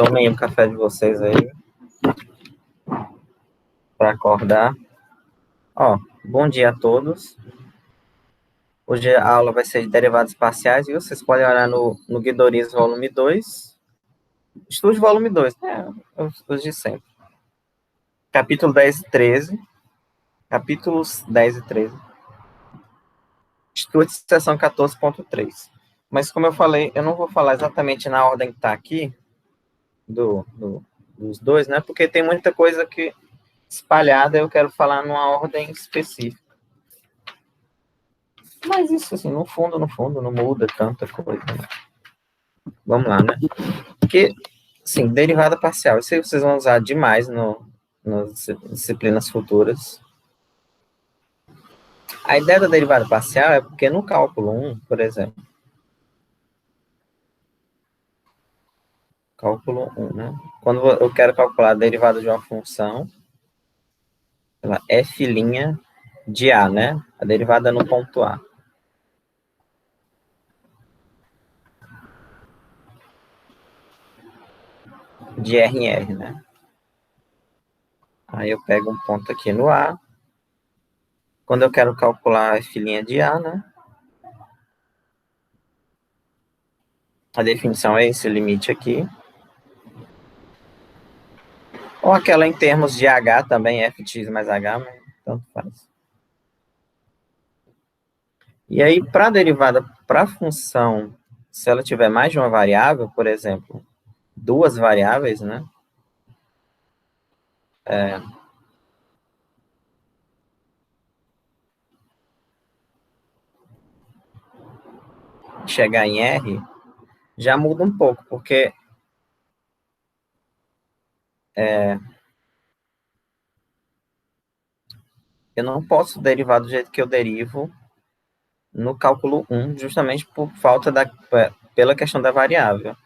Tomem o café de vocês aí para acordar. Ó, bom dia a todos. Hoje a aula vai ser de derivadas parciais, viu? Vocês podem olhar no Guidorias volume 2. Estude volume 2, né? Os de sempre. Capítulo 10 e 13. Capítulos 10 e 13. Estude seção 14.3. Mas como eu falei, eu não vou falar exatamente na ordem que está aqui, dos dois, né? Porque tem muita coisa que espalhada, eu quero falar numa ordem específica. Mas isso, assim, no fundo, não muda tanta coisa. Né? Vamos lá, né? Porque, assim, derivada parcial, isso aí vocês vão usar demais nas disciplinas futuras. A ideia da derivada parcial é porque no cálculo 1, por exemplo, cálculo 1, né? Quando eu quero calcular a derivada de uma função, ela é filhinha de A, né? A derivada no ponto A. De R em R, né? Aí eu pego um ponto aqui no A. Quando eu quero calcular a filhinha de A, né? A definição é esse limite aqui. Ou aquela em termos de H também, f de x mais H, mas tanto faz. E aí, para a derivada, para a função, se ela tiver mais de uma variável, por exemplo, duas variáveis, né? Chegar em R, já muda um pouco, porque eu não posso derivar do jeito que eu derivo no cálculo 1, justamente por falta pela questão da variável.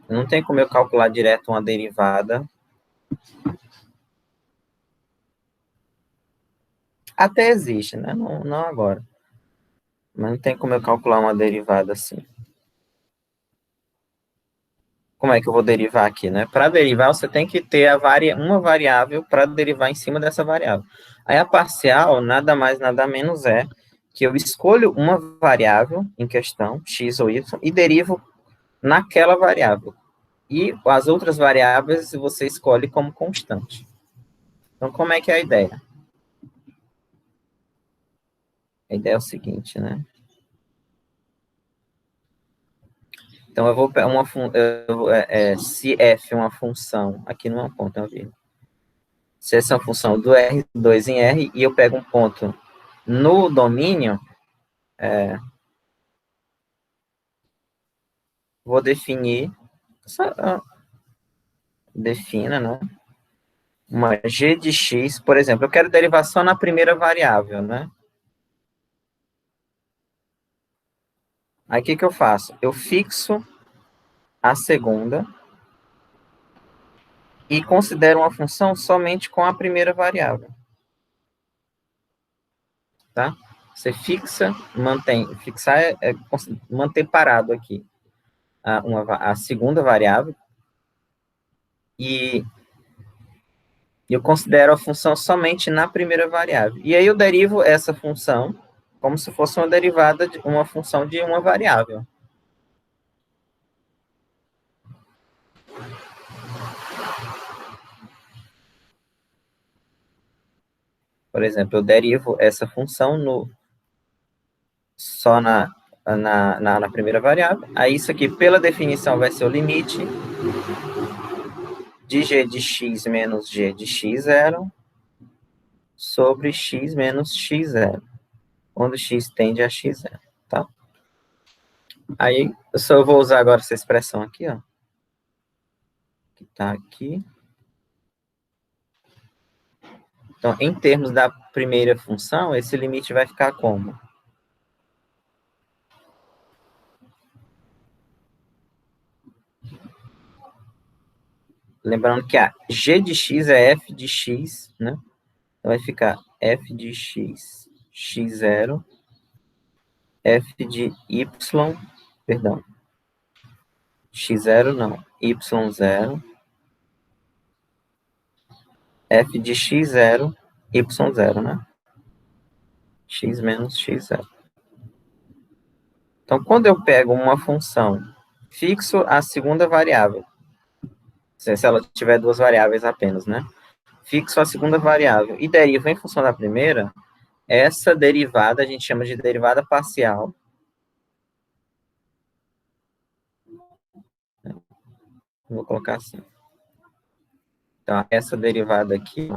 Não tem como eu calcular direto uma derivada. Até existe, né? Não agora. Mas não tem como eu calcular uma derivada assim. Como é que eu vou derivar aqui, né? Para derivar, você tem que ter uma variável para derivar em cima dessa variável. Aí a parcial, nada mais, nada menos é que eu escolho uma variável em questão, x ou y, e derivo naquela variável. E as outras variáveis você escolhe como constante. Então, como é que é a ideia? A ideia é o seguinte, né? Então, eu vou se f é uma função, aqui não é um ponto, é uma vírgula. Se essa é uma função do R2 em R, e eu pego um ponto no domínio, vou definir, defina, né? Uma g de x, por exemplo, eu quero derivar só na primeira variável, né? Aí, o que eu faço? Eu fixo a segunda e considero uma função somente com a primeira variável. Tá? Você fixa, mantém. Fixar é manter parado aqui a segunda variável e eu considero a função somente na primeira variável. E aí eu derivo essa função como se fosse uma derivada de uma função de uma variável. Por exemplo, eu derivo essa função só na primeira variável. Aí isso aqui, pela definição, vai ser o limite de g de x menos g de x0 sobre x menos x0, onde x tende a x0, tá? Aí, eu só vou usar agora essa expressão aqui, ó, que tá aqui. Então, em termos da primeira função, esse limite vai ficar como? Lembrando que a g de x é f de x, né? Então, vai ficar f de x, x0, f de y, Perdão. X0 não. Y0. F de x0, y0, né? X menos x0. Então, quando eu pego uma função, fixo a segunda variável, se ela tiver duas variáveis apenas, né? Fixo a segunda variável e derivo em função da primeira, essa derivada a gente chama de derivada parcial. Vou colocar assim. Então, essa derivada aqui,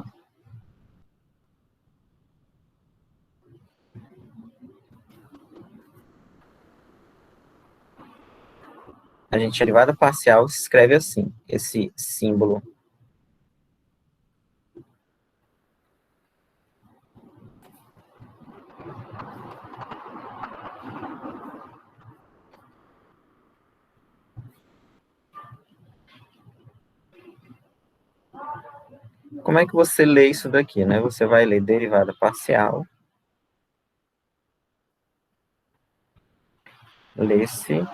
a derivada parcial se escreve assim, esse símbolo. Como é que você lê isso daqui, né? Você vai ler derivada parcial, lê-se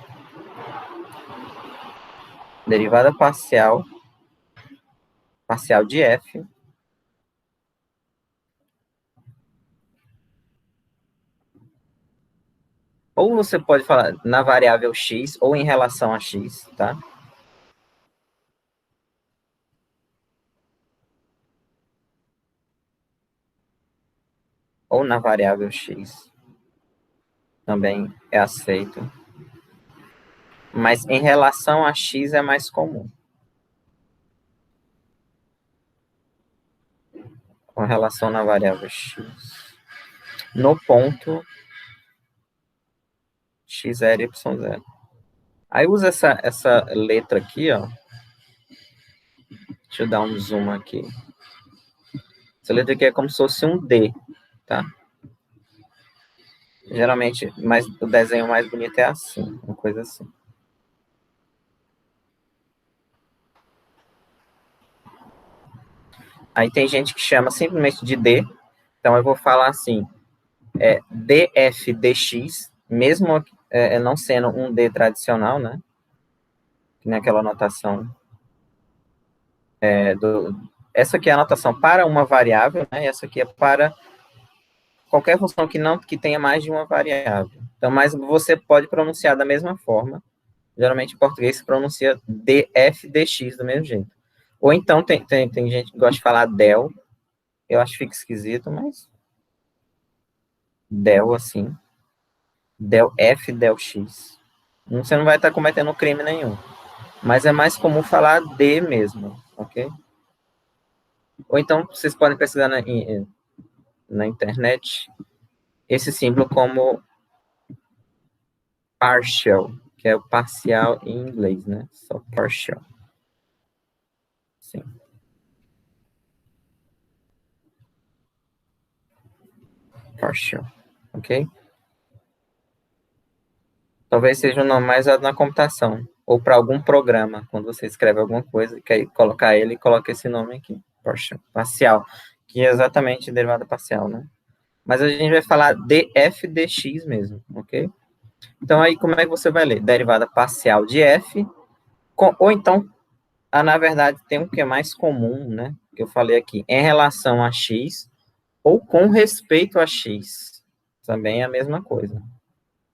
derivada parcial de f, ou você pode falar na variável x ou em relação a x, tá? Ou na variável x, também é aceito. Mas em relação a x é mais comum. Com relação na variável x. No ponto x0 e y0. Aí usa essa letra aqui, ó. Deixa eu dar um zoom aqui. Essa letra aqui é como se fosse um D, tá? Geralmente, mas o desenho mais bonito é assim, uma coisa assim. Aí tem gente que chama simplesmente de D. Então eu vou falar assim, df dx, mesmo não sendo um D tradicional, né? Que nem aquela notação essa aqui é a notação para uma variável, né? E essa aqui é para qualquer função que tenha mais de uma variável. Então, mas você pode pronunciar da mesma forma. Geralmente em português se pronuncia df dx do mesmo jeito. Ou então tem gente que gosta de falar del. Eu acho que fica esquisito, mas del assim. Del f del x. Você não vai estar cometendo crime nenhum. Mas é mais comum falar D mesmo, ok? Ou então vocês podem pesquisar na internet esse símbolo como partial, que é o parcial em inglês, né? Só partial. Sim. Partial, ok? Talvez seja o nome mais usado na computação, ou para algum programa, quando você escreve alguma coisa, quer colocar ele, coloca esse nome aqui, partial, parcial, que é exatamente derivada parcial, né? Mas a gente vai falar df dx mesmo, ok? Então aí como é que você vai ler? Derivada parcial de f, ou então, na verdade, tem um que é mais comum, né? Que eu falei aqui, em relação a x, ou com respeito a x. Também é a mesma coisa.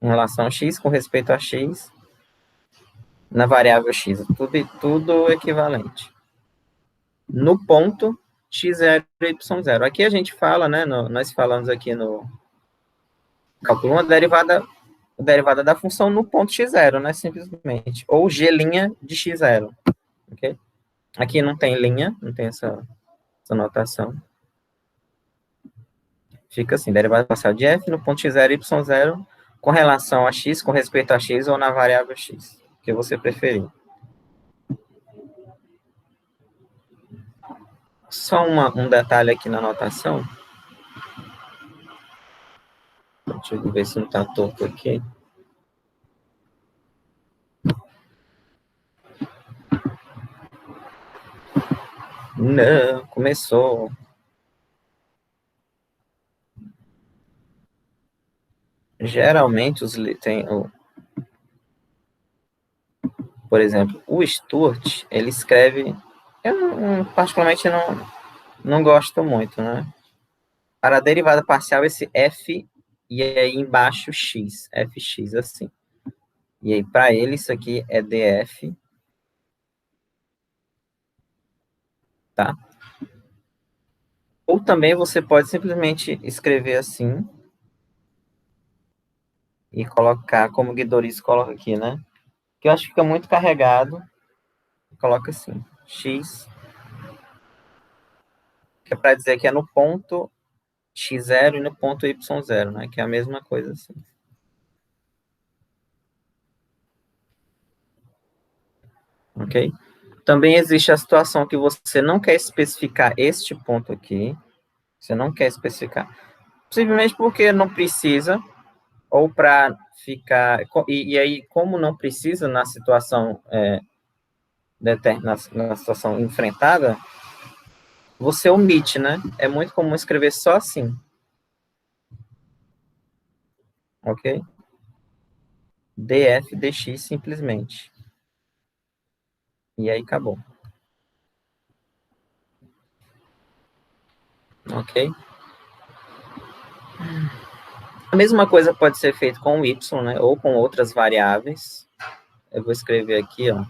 Em relação a x, com respeito a x, na variável x. Tudo equivalente. No ponto x0 e y0. Aqui a gente fala, né? Nós falamos aqui no cálculo 1, a derivada da função no ponto x0, né? Simplesmente. Ou g' de x0. Ok? Aqui não tem linha, não tem essa notação. Fica assim, derivada parcial de f no ponto x0 e y0 com relação a x, com respeito a x ou na variável x, que você preferir. Só um detalhe aqui na notação. Deixa eu ver se não está torto aqui. Não, começou. Geralmente tem Por exemplo, o Stuart, ele escreve, particularmente não gosto muito, né? Para a derivada parcial, esse f e aí embaixo x, fx, assim. E aí, para ele, isso aqui é df, tá? Ou também você pode simplesmente escrever assim e colocar, como o Guidoriz coloca aqui, né? Que eu acho que fica muito carregado. Coloca assim, x, que é para dizer que é no ponto x0 e no ponto y0, né? Que é a mesma coisa assim. Ok? Também existe a situação que você não quer especificar este ponto aqui. Você não quer especificar. Possivelmente porque não precisa, ou para ficar. E aí, como não precisa na situação, na situação enfrentada, você omite, né? É muito comum escrever só assim. Ok? df dx simplesmente. E aí acabou. Ok? A mesma coisa pode ser feita com o y, né? Ou com outras variáveis. Eu vou escrever aqui, ó.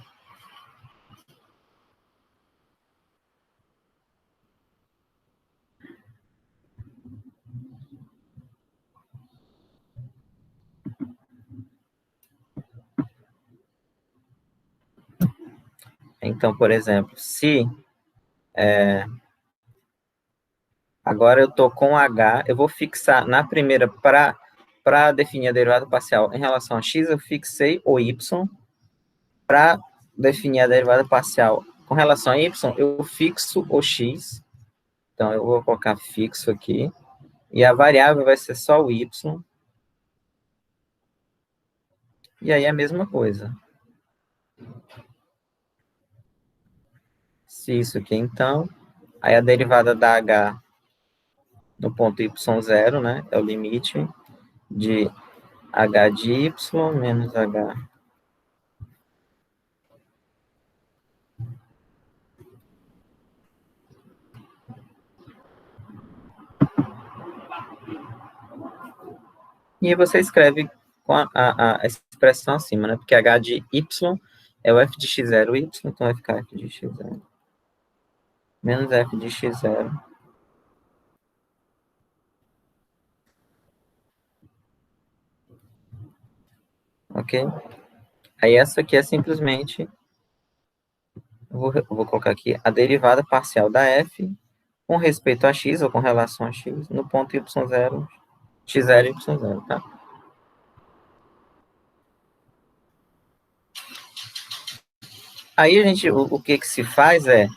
Então, por exemplo, se agora eu estou com h, eu vou fixar na primeira para definir a derivada parcial em relação a x, eu fixei o y. Para definir a derivada parcial com relação a y, eu fixo o x. Então, eu vou colocar fixo aqui. E a variável vai ser só o y. E aí a mesma coisa. Se isso aqui, então, aí a derivada da h no ponto y0, né? É o limite de h de y menos h. E aí você escreve com a expressão acima, né? Porque h de y é o f de x0 y, então vai ficar f de x0 menos f de x0. Ok? Aí essa aqui é simplesmente, eu vou colocar aqui, a derivada parcial da f com respeito a x, ou com relação a x, no ponto y0, x0 e y0, tá? Aí a gente, o que que se faz é,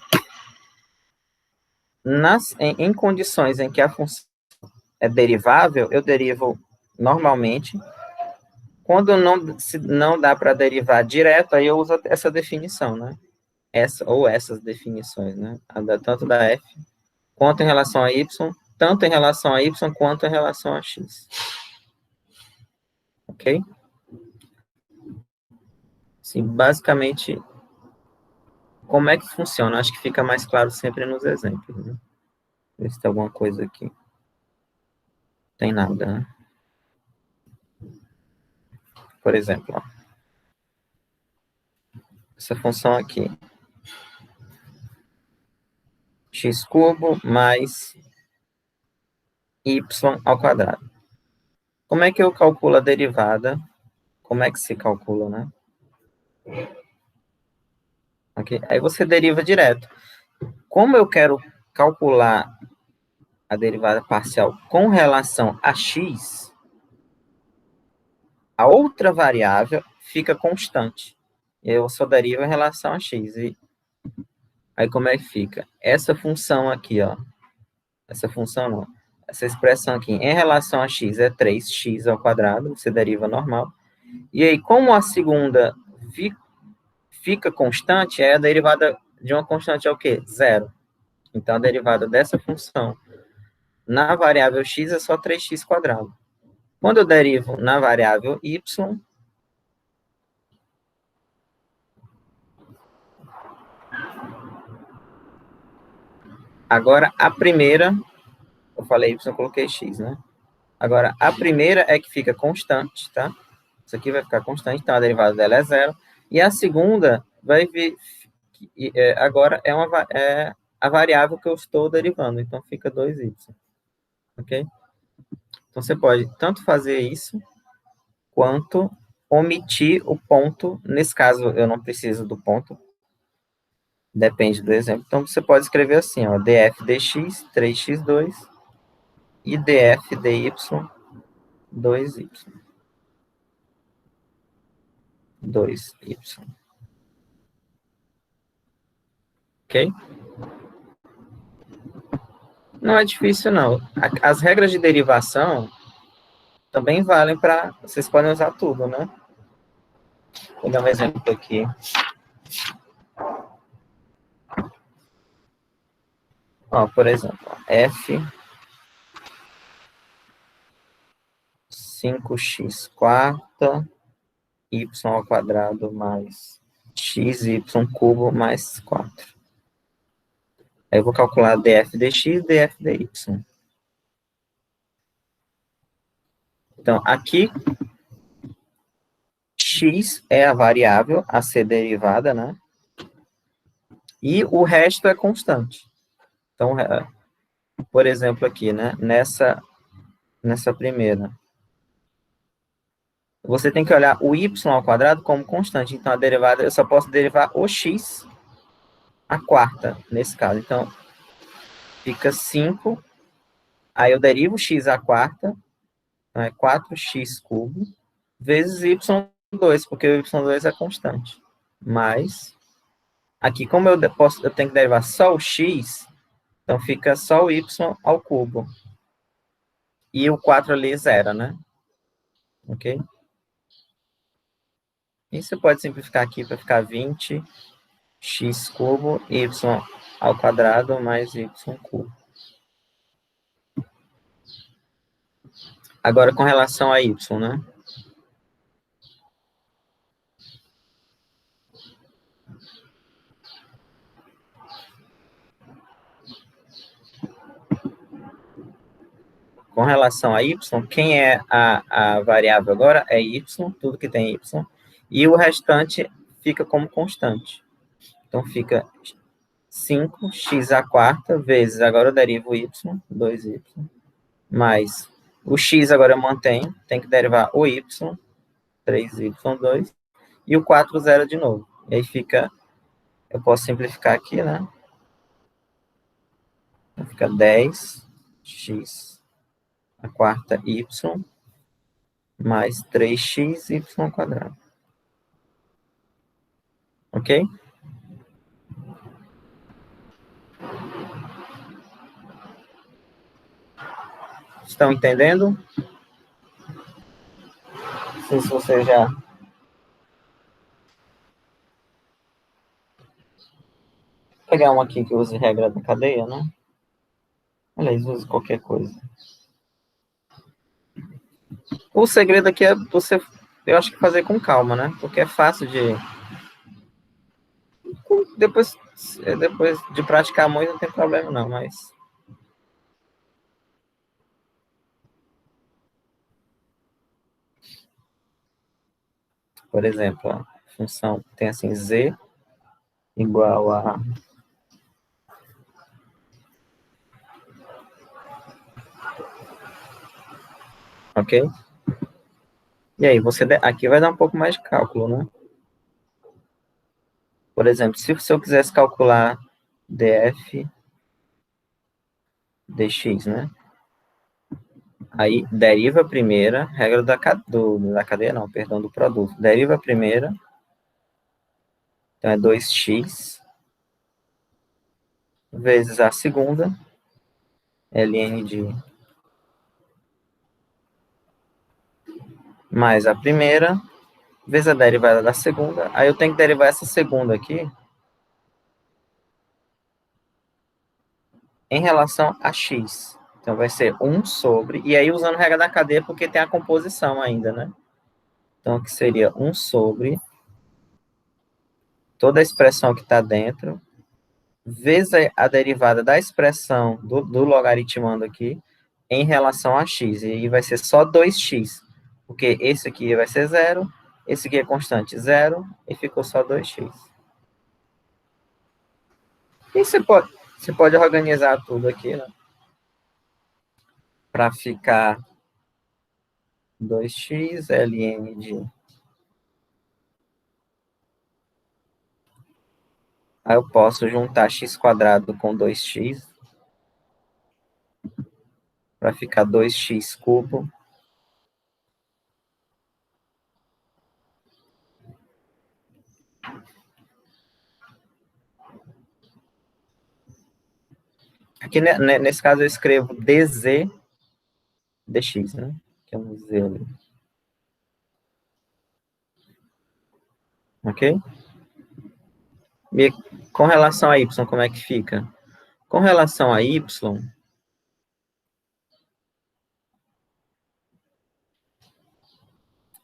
em condições em que a função é derivável, eu derivo normalmente. Quando não dá para derivar direto, aí eu uso essa definição, né? Ou essas definições, né? Tanto da f quanto em relação a y, tanto em relação a y quanto em relação a x. Ok? Sim, basicamente, como é que funciona? Acho que fica mais claro sempre nos exemplos, né? Ver se tem alguma coisa aqui. Tem nada, né? Por exemplo, ó, essa função aqui, x cubo mais y ao quadrado. Como é que eu calculo a derivada? Como é que se calcula, né? Okay? Aí você deriva direto. Como eu quero calcular a derivada parcial com relação a x, a outra variável fica constante. Eu só derivo em relação a x. E aí como é que fica? Essa função aqui, ó. Essa função não. Essa expressão aqui em relação a x é 3x ao quadrado, você deriva normal. E aí, como a segunda fica constante, a derivada de uma constante é o quê? Zero. Então, a derivada dessa função na variável x é só 3x quadrado. Quando eu derivo na variável y, Agora, a primeira, eu falei y, eu coloquei x, né? Agora, a primeira é que fica constante, tá? Isso aqui vai ficar constante, então a derivada dela é zero. E a segunda vai vir, agora é a variável que eu estou derivando, então fica 2y, ok? Então você pode tanto fazer isso, quanto omitir o ponto. Nesse caso, eu não preciso do ponto, depende do exemplo. Então você pode escrever assim, ó, df dx, 3x2, e df dy, 2y. 2y. Ok? Não é difícil, não. As regras de derivação também valem para... Vocês podem usar tudo, né? Vou dar um exemplo aqui. Ó, por exemplo, f 5x quarta y ao quadrado mais xy cubo mais 4. Aí eu vou calcular df dx e df dy. Então, aqui, x é a variável a ser derivada, né? E o resto é constante. Então, por exemplo, aqui, né? Nessa primeira, você tem que olhar o y ao quadrado como constante. Então, a derivada, eu só posso derivar o x à quarta, nesse caso. Então, fica 5, aí eu derivo x à quarta, então é 4x cubo, vezes y2, porque o y2 é constante. Mas, aqui, como eu tenho que derivar só o x, então fica só o y ao cubo. E o 4 ali, zero, né? Ok? E você pode simplificar aqui para ficar 20 x cubo, y ao quadrado mais y cubo. Agora, com relação a y, né? Com relação a y, quem é a variável agora é y, tudo que tem y, e o restante fica como constante. Então, fica 5x à quarta vezes, agora eu derivo y, 2y, mais o x agora eu mantenho, tem que derivar o y, 3y2, e o 4, zero de novo. E aí fica, eu posso simplificar aqui, né? Fica 10x a quarta y mais 3x y quadrado. Ok? Estão entendendo? Não sei se você já... Vou pegar um aqui que use regra da cadeia, né? Aliás, use qualquer coisa. O segredo aqui é você, eu acho que fazer com calma, né? Porque é fácil de... Depois de praticar muito, não tem problema não, mas... Por exemplo, a função tem assim, z igual a... Ok? E aí, aqui vai dar um pouco mais de cálculo, né? Por exemplo, se eu quisesse calcular df dx, né? Aí, deriva a primeira, regra da cadeia, não, perdão, do produto. Deriva a primeira, então é 2x, vezes a segunda, ln de... mais a primeira, vezes a derivada da segunda. Aí eu tenho que derivar essa segunda aqui em relação a x. Então, vai ser 1 sobre... E aí, usando a regra da cadeia, porque tem a composição ainda, né? Então, que seria 1 sobre toda a expressão que está dentro, vezes a derivada da expressão do logaritmando aqui em relação a x. E aí vai ser só 2x, porque esse aqui vai ser zero, esse aqui é constante, zero, e ficou só 2x. E você pode organizar tudo aqui, né? Para ficar 2x ln de... Aí eu posso juntar x quadrado com 2x para ficar 2x cubo. Aqui, nesse caso, eu escrevo dz dx, né? Que é um z ali. Ok? E com relação a y, como é que fica? Com relação a y,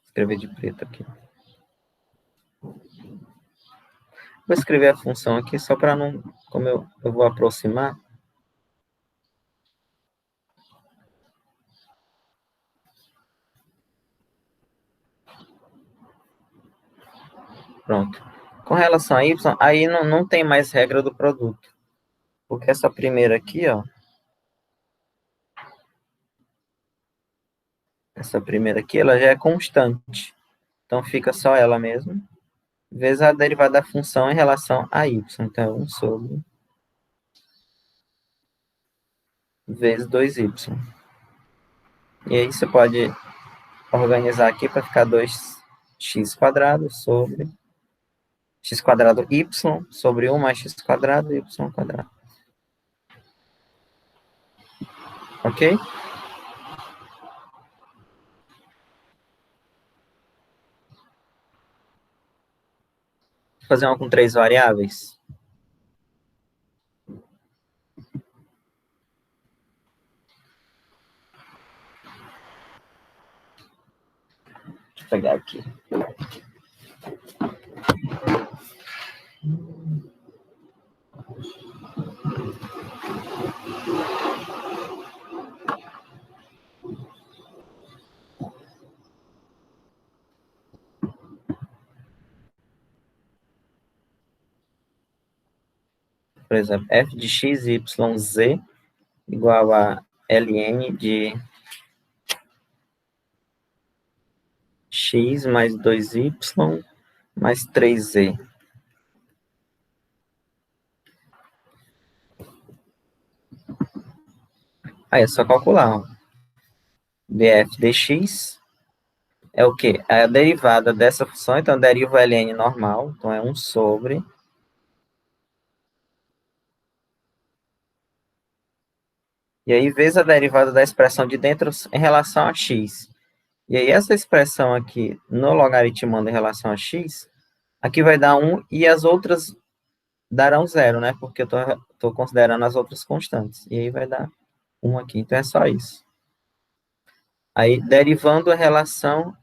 escrever de preto aqui. Vou escrever a função aqui só para não... Como eu vou aproximar. Pronto. Com relação a y, aí não tem mais regra do produto. Porque essa primeira aqui, ó. Essa primeira aqui, ela já é constante. Então, fica só ela mesmo. Vezes a derivada da função em relação a y. Então, é 1 sobre vezes 2y. E aí, você pode organizar aqui para ficar 2x quadrado sobre x quadrado y sobre 1 mais x quadrado y quadrado. Ok? Vou fazer uma com 3 variáveis. Deixa eu pegar aqui. Por exemplo, f de x, y, z igual a ln de x mais 2y mais 3z. Aí é só calcular. Ó. df dx é o quê? É a derivada dessa função, então derivo o ln normal, então é 1 sobre. E aí, vezes a derivada da expressão de dentro em relação a x. E aí, essa expressão aqui, no logaritmando em relação a x, aqui vai dar 1 e as outras darão 0, né? Porque eu estou considerando as outras constantes. E aí vai dar 1 aqui. Então, é só isso. Aí, derivando a relação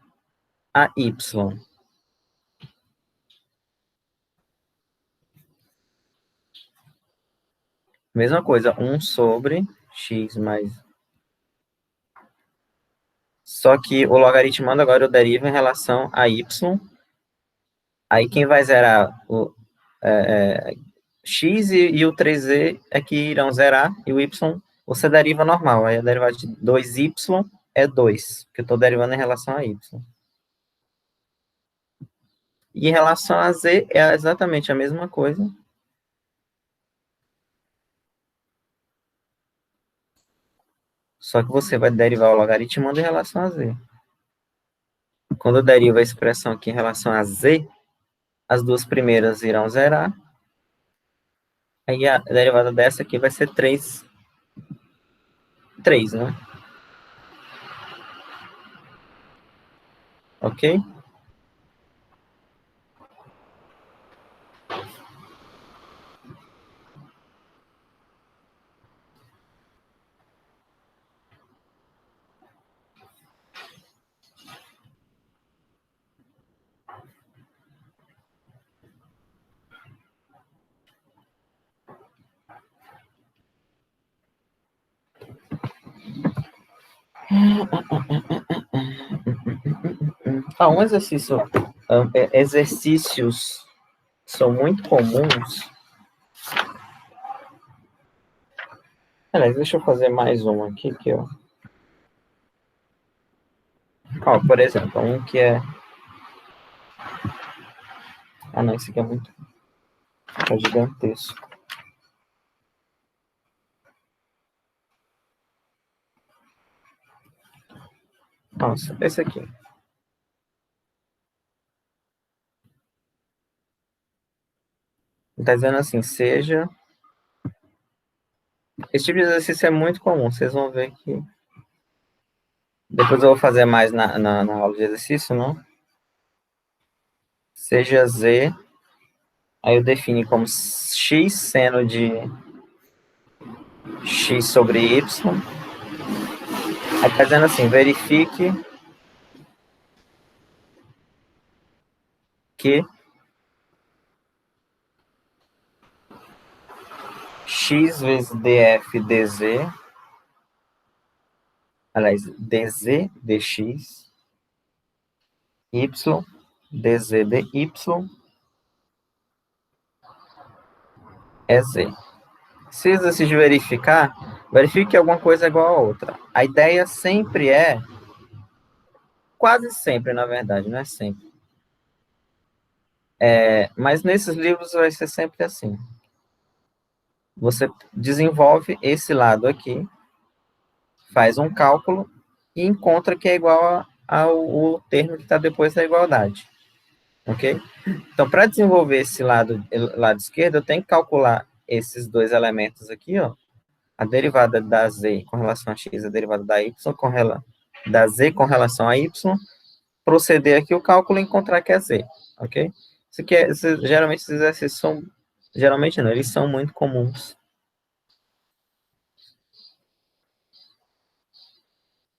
a y. Mesma coisa, 1 sobre x mais... Só que o logaritmando agora eu derivo em relação a y. Aí quem vai zerar o x e o 3z é que irão zerar, e o y você deriva normal. Aí a derivada de 2y é 2, que eu estou derivando em relação a y. E em relação a z é exatamente a mesma coisa. Só que você vai derivar o logaritmando em relação a z. Quando eu derivo a expressão aqui em relação a z, as duas primeiras irão zerar. Aí a derivada dessa aqui vai ser 3, né? Ok? Um exercício, exercícios são muito comuns. Aliás, deixa eu fazer mais um aqui que eu. Por exemplo, um que é. Não, esse aqui é muito. É gigantesco. Nossa, esse aqui. Está dizendo assim, seja. Esse tipo de exercício é muito comum, vocês vão ver que. Depois eu vou fazer mais na aula de exercício, não? Seja Z, aí eu defini como x seno de x sobre y. Aí está dizendo assim, verifique que x vezes df dz, aliás, dz dx, y dz dy é z. Se exercício verificar, verifique que alguma coisa é igual a outra. A ideia sempre é, quase sempre, na verdade, não é sempre. Mas nesses livros vai ser sempre assim. Você desenvolve esse lado aqui, faz um cálculo e encontra que é igual ao termo que está depois da igualdade. Ok? Então, para desenvolver esse lado esquerdo, eu tenho que calcular esses dois elementos aqui, ó. A derivada da z com relação a x, a derivada da y da z com relação a y, proceder aqui o cálculo e encontrar que é z, ok? Isso aqui geralmente esses exercícios são, geralmente não, eles são muito comuns.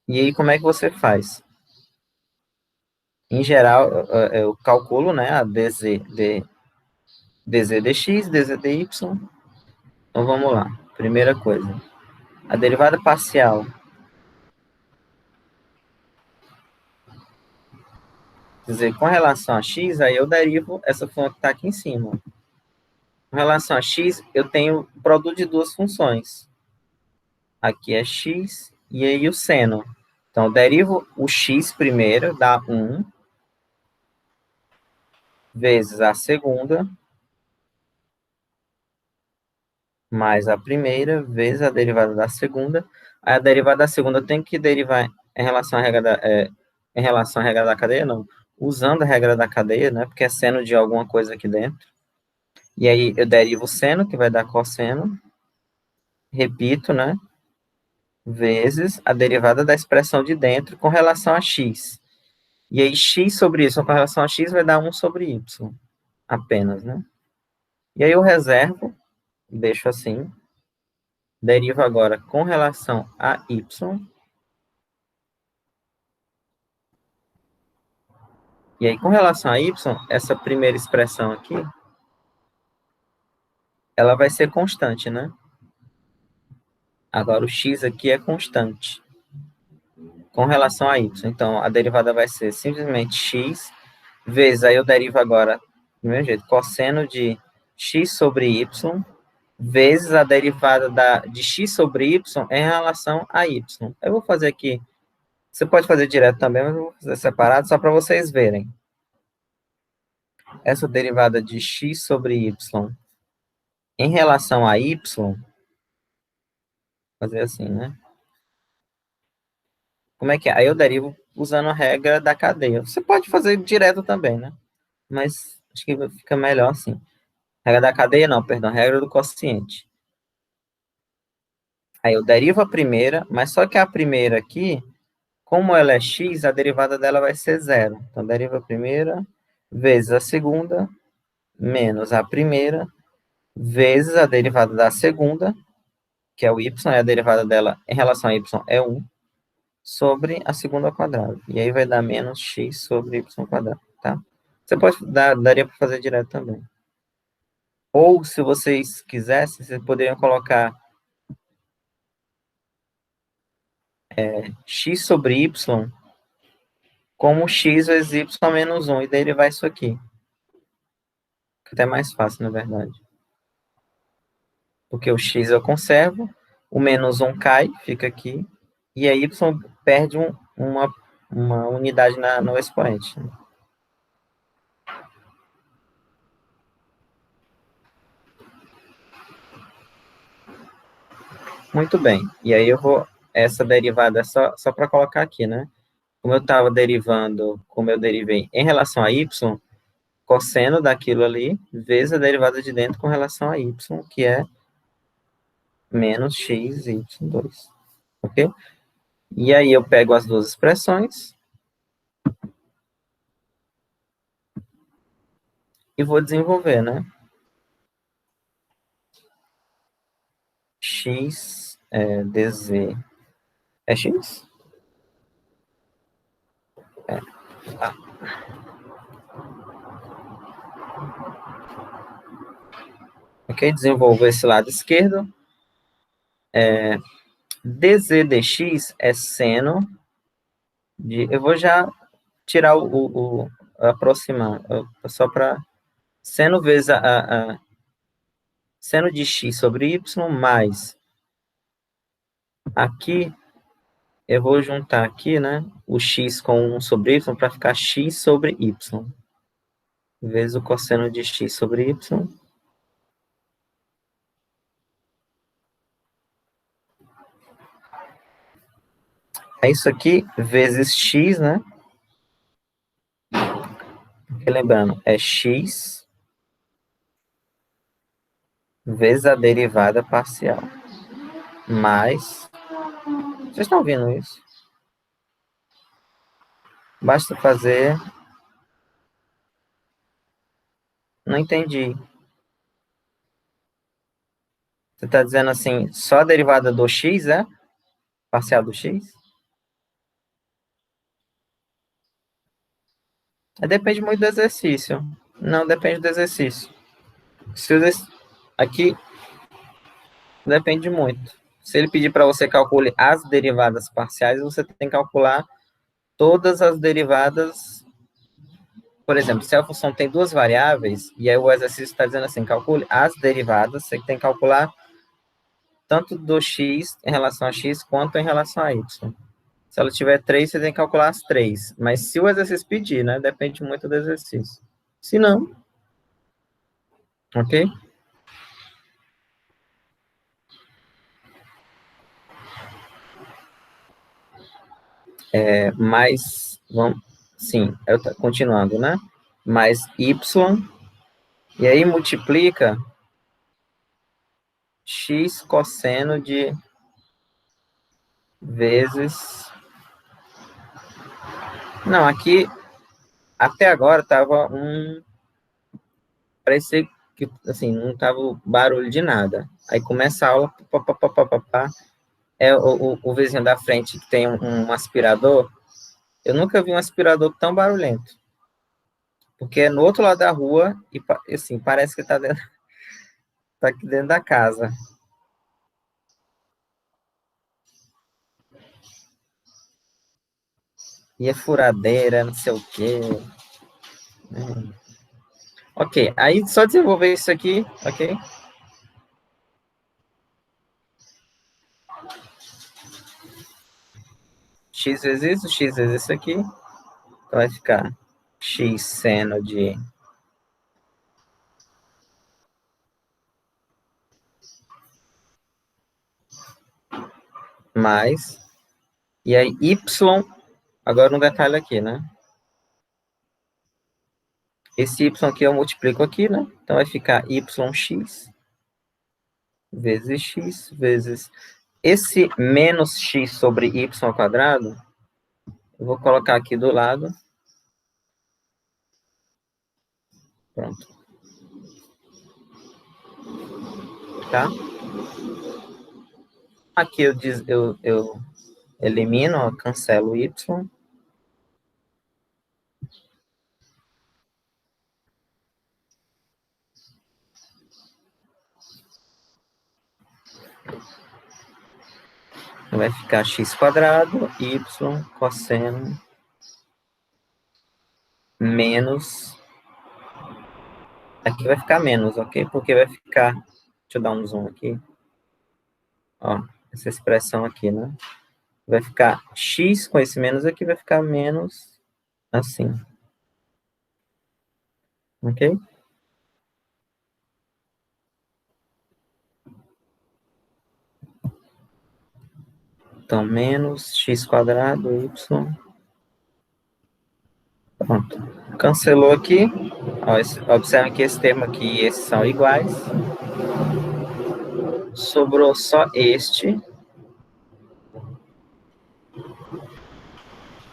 E aí, como é que você faz? Em geral, eu calculo, né, a dz dx, dz dy. Então, vamos lá. Primeira coisa. A derivada parcial, quer dizer, com relação a x, aí eu derivo essa função que está aqui em cima. Com relação a x, eu tenho o produto de duas funções. Aqui é x e aí o seno. Então, eu derivo o x primeiro, dá 1, vezes a segunda, mais a primeira, vezes a derivada da segunda. Aí a derivada da segunda eu tenho que derivar em relação à regra em relação à regra da cadeia, não. Usando a regra da cadeia, né? Porque é seno de alguma coisa aqui dentro. E aí eu derivo o seno, que vai dar cosseno. Repito, né? Vezes a derivada da expressão de dentro com relação a x. E aí x sobre y com relação a x vai dar 1 sobre y. Apenas, né? E aí eu reservo, deixo assim. Derivo agora com relação a y. E aí, com relação a y, essa primeira expressão aqui, ela vai ser constante, né? Agora, o x aqui é constante com relação a y. Então, a derivada vai ser simplesmente x vezes, aí eu derivo agora, do mesmo jeito, cosseno de x sobre y, vezes a derivada de x sobre y em relação a y. Eu vou fazer aqui, você pode fazer direto também, mas eu vou fazer separado só para vocês verem. Essa derivada de x sobre y em relação a y, fazer assim, né? Como é que é? Aí eu derivo usando a regra da cadeia. Você pode fazer direto também, né? Mas acho que fica melhor assim. Regra da cadeia não, perdão, regra do quociente. Aí eu derivo a primeira, mas só que a primeira aqui, como ela é x, a derivada dela vai ser zero. Então, deriva a primeira vezes a segunda, menos a primeira, vezes a derivada da segunda, que é o y, e a derivada dela em relação a y é 1, sobre a segunda ao quadrado. E aí vai dar menos x sobre y ao quadrado, tá? Você daria para fazer direto também. Ou, se vocês quisessem, vocês poderiam colocar x sobre y como x vezes y menos 1 e derivar isso aqui. Fica até mais fácil, na verdade. Porque o x eu conservo, o menos 1 cai, fica aqui, e a y perde uma unidade no expoente. Muito bem. E aí eu vou, essa derivada é só para colocar aqui, né? Como eu estava derivando, como eu derivei em relação a y, cosseno daquilo ali, vezes a derivada de dentro com relação a y, que é menos x, y2. Ok? E aí eu pego as duas expressões e vou desenvolver, né? X dz é x? É. Ah, ok? Desenvolvo esse lado esquerdo. Dz dx é seno de... Eu vou já tirar aproximar, só para... Seno vezes seno de x sobre y mais... Aqui, eu vou juntar aqui, né? O x com 1 sobre y para ficar x sobre y. Vezes o cosseno de x sobre y. É isso aqui, vezes x, né? Porque, lembrando, é x vezes a derivada parcial. Mais... Vocês estão vendo isso? Basta fazer... Não entendi. Você está dizendo assim, só a derivada do x, é? Parcial do x? Depende muito do exercício. Não, depende do exercício. Se aqui, depende muito. Se ele pedir para você calcule as derivadas parciais, você tem que calcular todas as derivadas. Por exemplo, se a função tem duas variáveis, e aí o exercício está dizendo assim, calcule as derivadas, você tem que calcular tanto do x em relação a x, quanto em relação a y. Se ela tiver 3, você tem que calcular as 3. Mas se o exercício pedir, né? Depende muito do exercício. Se não, ok? Mais, vamos, sim, continuando, né? Mais y, e aí multiplica x cosseno de vezes... Não, aqui, até agora, estava parecia que, assim, não tava barulho de nada. Aí começa a aula, pá, pá, pá, pá, pá, pá. O vizinho da frente que tem um aspirador. Eu nunca vi um aspirador tão barulhento. Porque é no outro lado da rua e, assim, parece que tá aqui dentro da casa. E é furadeira, não sei o quê. Ok, aí só desenvolver isso aqui, ok? X vezes isso, x vezes isso aqui. Então vai ficar x seno de... mais. E aí y, agora um detalhe aqui, né? Esse y aqui eu multiplico aqui, né? Então vai ficar yx vezes x vezes... Esse menos x sobre y ao quadrado, eu vou colocar aqui do lado. Pronto. Tá? Aqui eu elimino, cancelo o y. Vai ficar x quadrado, y cosseno menos... Aqui vai ficar menos, ok? Porque vai ficar... Deixa eu dar um zoom aqui. Ó, essa expressão aqui, né? Vai ficar x com esse menos aqui, vai ficar menos assim. Ok? Então, menos x quadrado, y. Pronto. Cancelou aqui. Ó, observe que esse termo aqui e esse são iguais. Sobrou só este,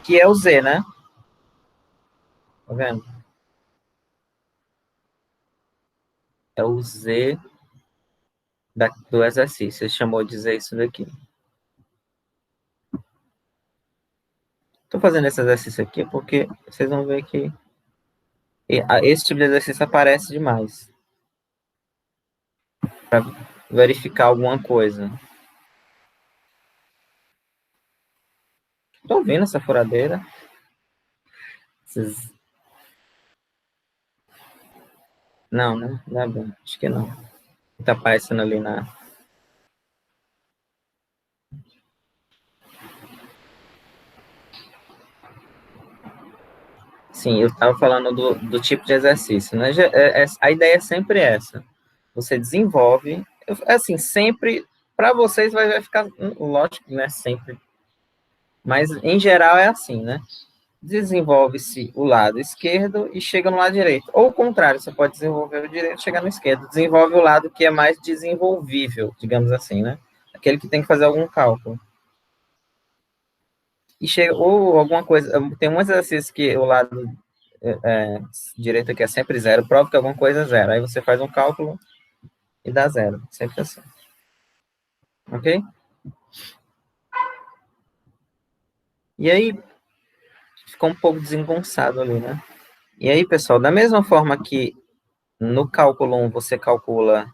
que é o z, né? Tá vendo? É o z do exercício. Ele chamou de z isso daqui. Estou fazendo esse exercício aqui porque vocês vão ver que esse tipo de exercício aparece demais. Para verificar alguma coisa. Estou ouvindo essa furadeira? Vocês... Não, né? Não é bem. Acho que não. Está aparecendo ali na... Sim, eu estava falando do tipo de exercício, né? A ideia é sempre essa. Você desenvolve, assim, sempre, para vocês vai ficar, lógico, né? Sempre. Mas, em geral, é assim, né? Desenvolve-se o lado esquerdo e chega no lado direito. Ou o contrário, você pode desenvolver o direito e chegar no esquerdo. Desenvolve o lado que é mais desenvolvível, digamos assim, né? Aquele que tem que fazer algum cálculo. E chega, ou alguma coisa, tem um exercício que o lado direito aqui é sempre zero, prova que alguma coisa é zero. Aí você faz um cálculo e dá zero. Sempre assim. Ok? E aí, ficou um pouco desengonçado ali, né? E aí, pessoal, da mesma forma que no cálculo 1 você calcula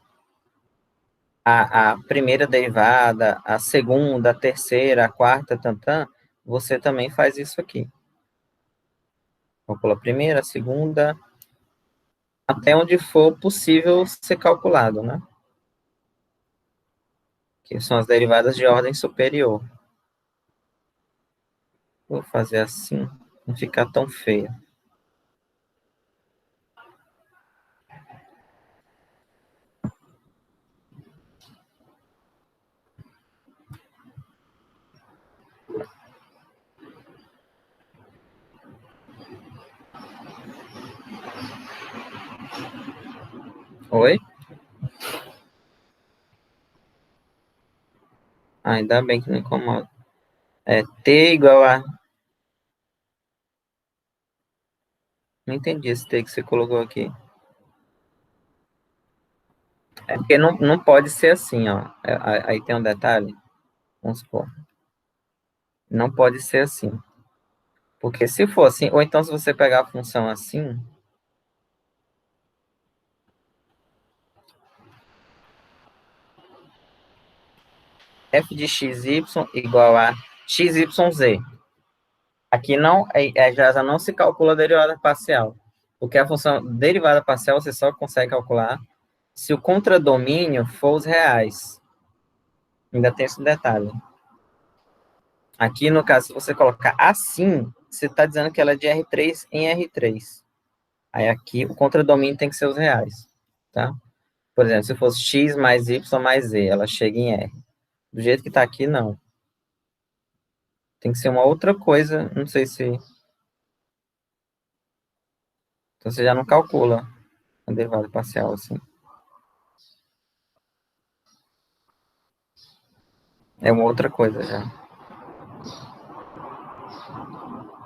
a primeira derivada, a segunda, a terceira, a quarta, tantã, você também faz isso aqui. Calcula a primeira, a segunda, até onde for possível ser calculado, né? Que são as derivadas de ordem superior. Vou fazer assim, não ficar tão feio. Oi? Ah, ainda bem que não incomoda. É t igual a... Não entendi esse t que você colocou aqui. É porque não pode ser assim, ó. Aí tem um detalhe. Vamos supor. Não pode ser assim. Porque se for assim, ou então se você pegar a função assim, f de xy igual a xyz. Aqui não, já não se calcula a derivada parcial. Porque a função derivada parcial você só consegue calcular se o contradomínio for os reais. Ainda tem esse detalhe. Aqui, no caso, se você colocar assim, você está dizendo que ela é de R3 em R3. Aí aqui o contradomínio tem que ser os reais, tá? Por exemplo, se fosse x mais y mais z, ela chega em R. Do jeito que está aqui, não. Tem que ser uma outra coisa, não sei se... Então você já não calcula a derivada parcial assim. É uma outra coisa já.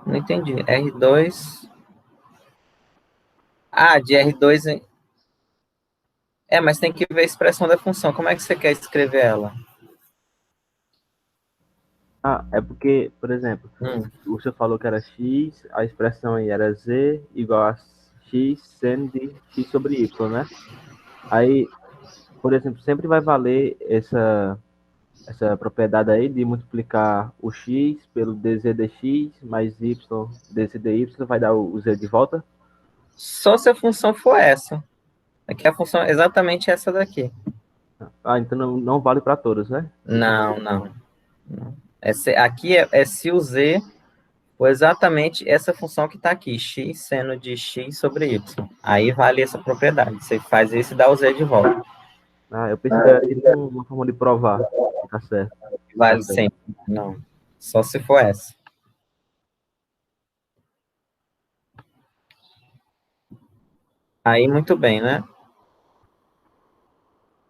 Não entendi. R2... Ah, de R2... mas tem que ver a expressão da função. Como é que você quer escrever ela? Ah, é porque, por exemplo, Hum, o senhor falou que era x, a expressão aí era z igual a x seno de x sobre y, né? Aí, por exemplo, sempre vai valer essa propriedade aí de multiplicar o x pelo dz dx mais y dz dy vai dar o z de volta? Só se a função for essa. Aqui a função é exatamente essa daqui. Ah, então não vale para todas, né? Não, não. Não. Aqui é se o z for exatamente essa função que está aqui, x seno de x sobre y. Aí vale essa propriedade. Você faz isso e dá o z de volta. Ah, eu pensei que era tipo uma forma de provar que tá certo. Tá Vale certo. sempre. Não. Só se for essa. Aí, muito bem, né?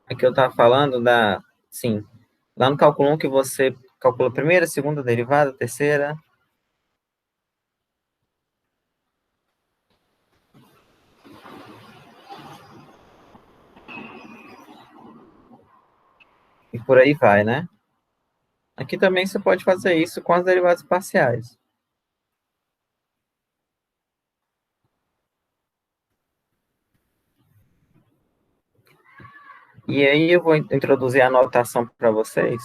Aqui eu estava falando da... Sim. Lá no cálculo 1 que você calcula a primeira, segunda derivada, terceira. E por aí vai, né? Aqui também você pode fazer isso com as derivadas parciais. E aí eu vou introduzir a notação para vocês.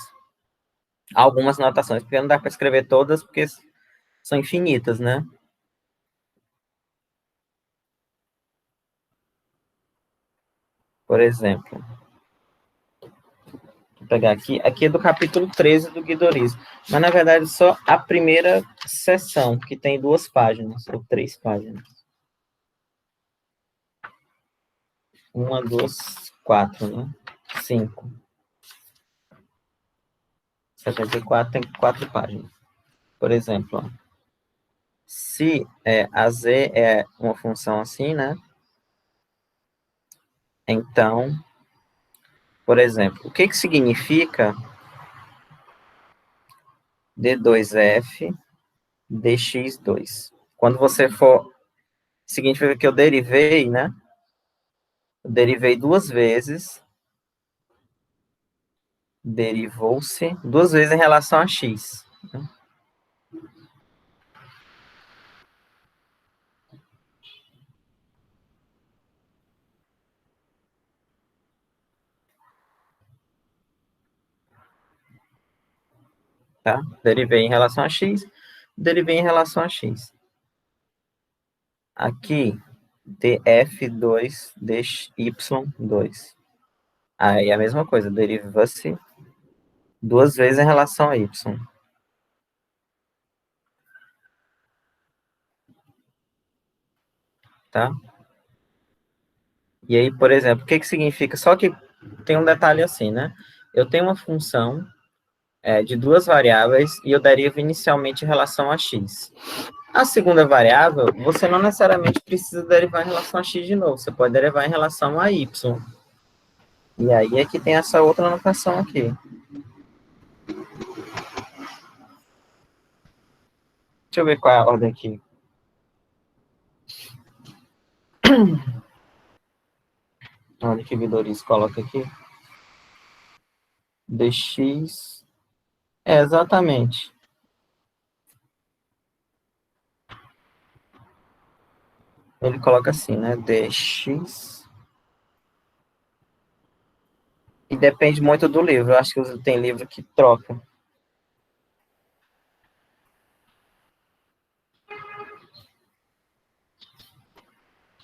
Algumas notações, porque não dá para escrever todas, porque são infinitas, né? Por exemplo, vou pegar aqui é do capítulo 13 do Guidorismo. Mas, na verdade, só a primeira seção, que tem 2 páginas, ou 3 páginas. 1, 2, 4, né? 5. 74 tem 4 páginas. Por exemplo, ó, se a z é uma função assim, né? Então, por exemplo, o que significa d2f dx2? Quando você for... Significa que eu derivei, né? Eu derivei 2 vezes, derivou-se 2 vezes em relação a x. Né? Tá? Derivei em relação a x, derivei em relação a x. Aqui, df2 dy2. Aí a mesma coisa, deriva-se 2 vezes em relação a y. Tá? E aí, por exemplo, o que significa? Só que tem um detalhe assim, né? Eu tenho uma função de 2 variáveis e eu derivo inicialmente em relação a x. A segunda variável, você não necessariamente precisa derivar em relação a x de novo, você pode derivar em relação a y. E aí é que tem essa outra notação aqui. Deixa eu ver qual é a ordem aqui. Olha que Vidoris coloca aqui. Dx. Exatamente. Ele coloca assim, né? Dx. E depende muito do livro. Eu acho que tem livro que troca.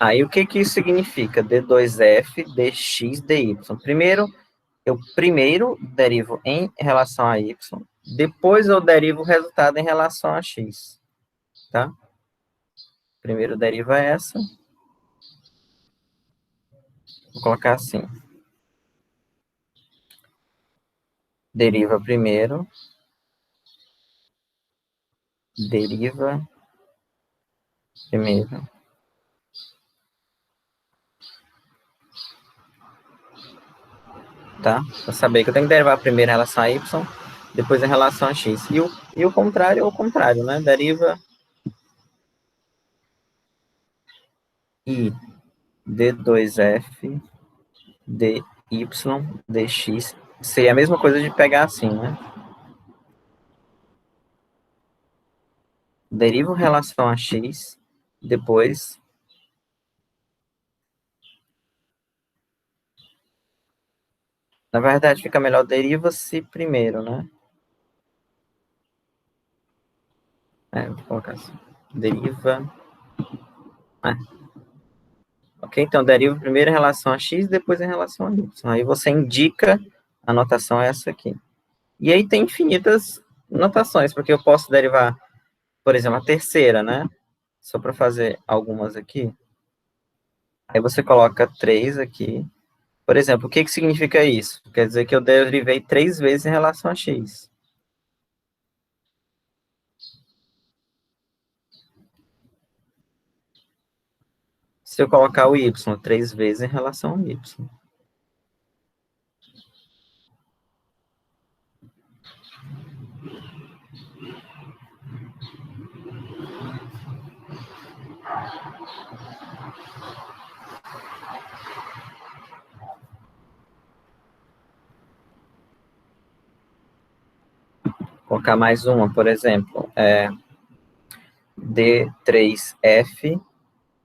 Aí o que isso significa? D2F, dx, dy. Eu primeiro derivo em relação a y, depois eu derivo o resultado em relação a x. Tá? Primeiro deriva essa. Vou colocar assim. Deriva primeiro. Deriva primeiro. Tá? Para saber que eu tenho que derivar primeiro em relação a y, depois em relação a x. E o contrário é o contrário, né? Deriva i d2f dy dx. Seria a mesma coisa de pegar assim, né? Derivo em relação a x, depois Na verdade, fica melhor deriva-se primeiro, né? Vou colocar assim. Deriva. Ok, então deriva primeiro em relação a x, depois em relação a y. Aí você indica, a notação é essa aqui. E aí tem infinitas notações, porque eu posso derivar, por exemplo, a terceira, né? Só para fazer algumas aqui. Aí você coloca 3 aqui. Por exemplo, o que significa isso? Quer dizer que eu derivei 3 vezes em relação a x. Se eu colocar o y 3 vezes em relação ao y. Colocar mais uma, por exemplo, D3F,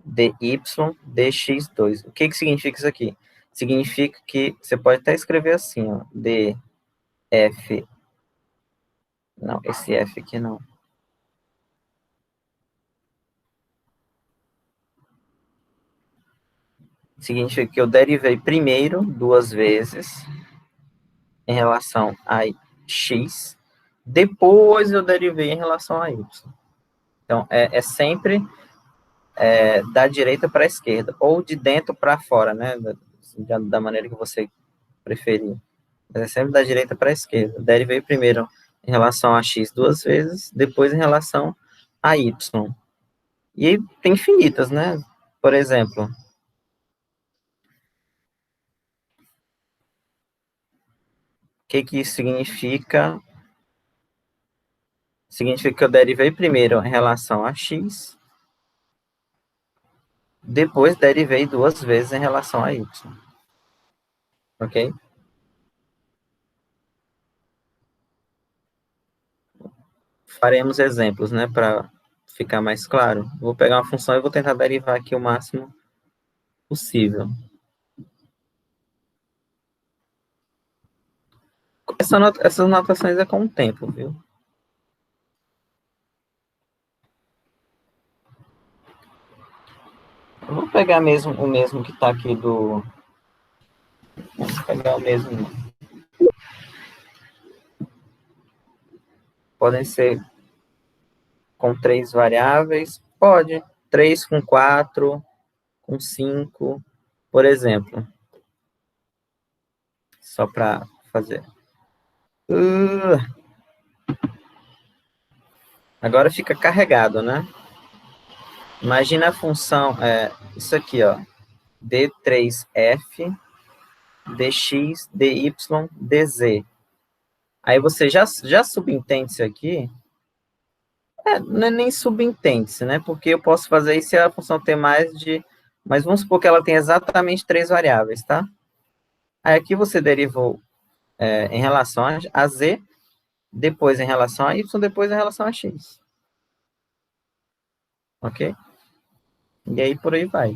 dy, dx2. O que significa isso aqui? Significa que você pode até escrever assim, ó, df, não, esse f aqui não. Significa que eu derivei primeiro 2 vezes em relação a x, depois eu derivei em relação a y. Então, é sempre da direita para a esquerda, ou de dentro para fora, né? Da maneira que você preferir. Mas é sempre da direita para a esquerda. Derivei primeiro em relação a x 2 vezes, depois em relação a y. E aí tem infinitas, né? Por exemplo, o que isso significa? Significa que eu derivei primeiro em relação a x, depois derivei 2 vezes em relação a y. Ok? Faremos exemplos, né, para ficar mais claro. Vou pegar uma função e vou tentar derivar aqui o máximo possível. Essas notações é com o tempo, viu? Eu vou pegar mesmo o mesmo que está aqui do... Vamos pegar o mesmo. Podem ser com 3 variáveis? Pode. 3 com 4, com 5, por exemplo. Só para fazer. Agora fica carregado, né? Imagina a função, isso aqui, ó, d3f, dx, dy, dz. Aí você já subentende isso aqui, não é nem subentende-se, né? Porque eu posso fazer isso se a função tem mais de... Mas vamos supor que ela tem exatamente 3 variáveis, tá? Aí aqui você derivou em relação a z, depois em relação a y, depois em relação a x. Ok? E aí por aí vai.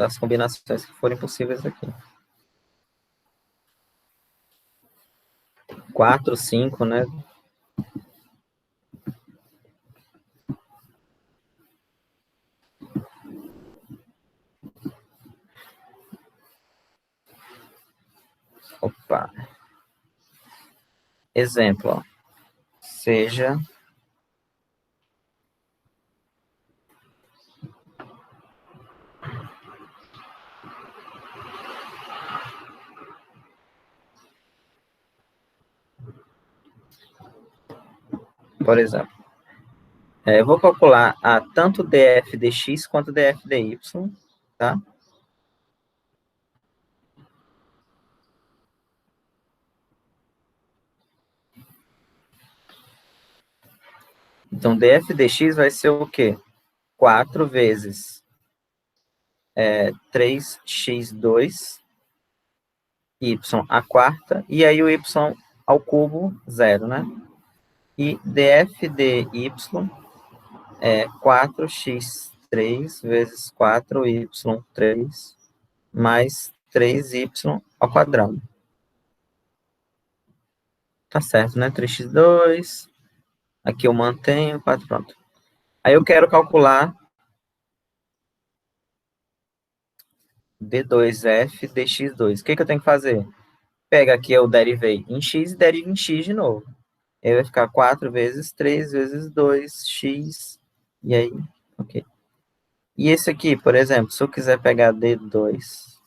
As combinações que forem possíveis aqui. 4, 5, né? Opa. Exemplo, ó. Seja... Por exemplo, eu vou calcular tanto df dx quanto df dy, tá? Então, df dx vai ser o quê? 4 vezes 3x2, y à quarta, e aí o y ao cubo, 0, né? E df dy é 4x 3 vezes 4y3 mais 3y ao quadrado. Tá certo, né? 3x2. Aqui eu mantenho, 4, pronto. Aí eu quero calcular d2f dx2. O que eu tenho que fazer? Pega aqui, eu derivei em x e derivo em x de novo. Aí vai ficar 4 vezes 3 vezes 2x. E aí, ok. E esse aqui, por exemplo, se eu quiser pegar d2,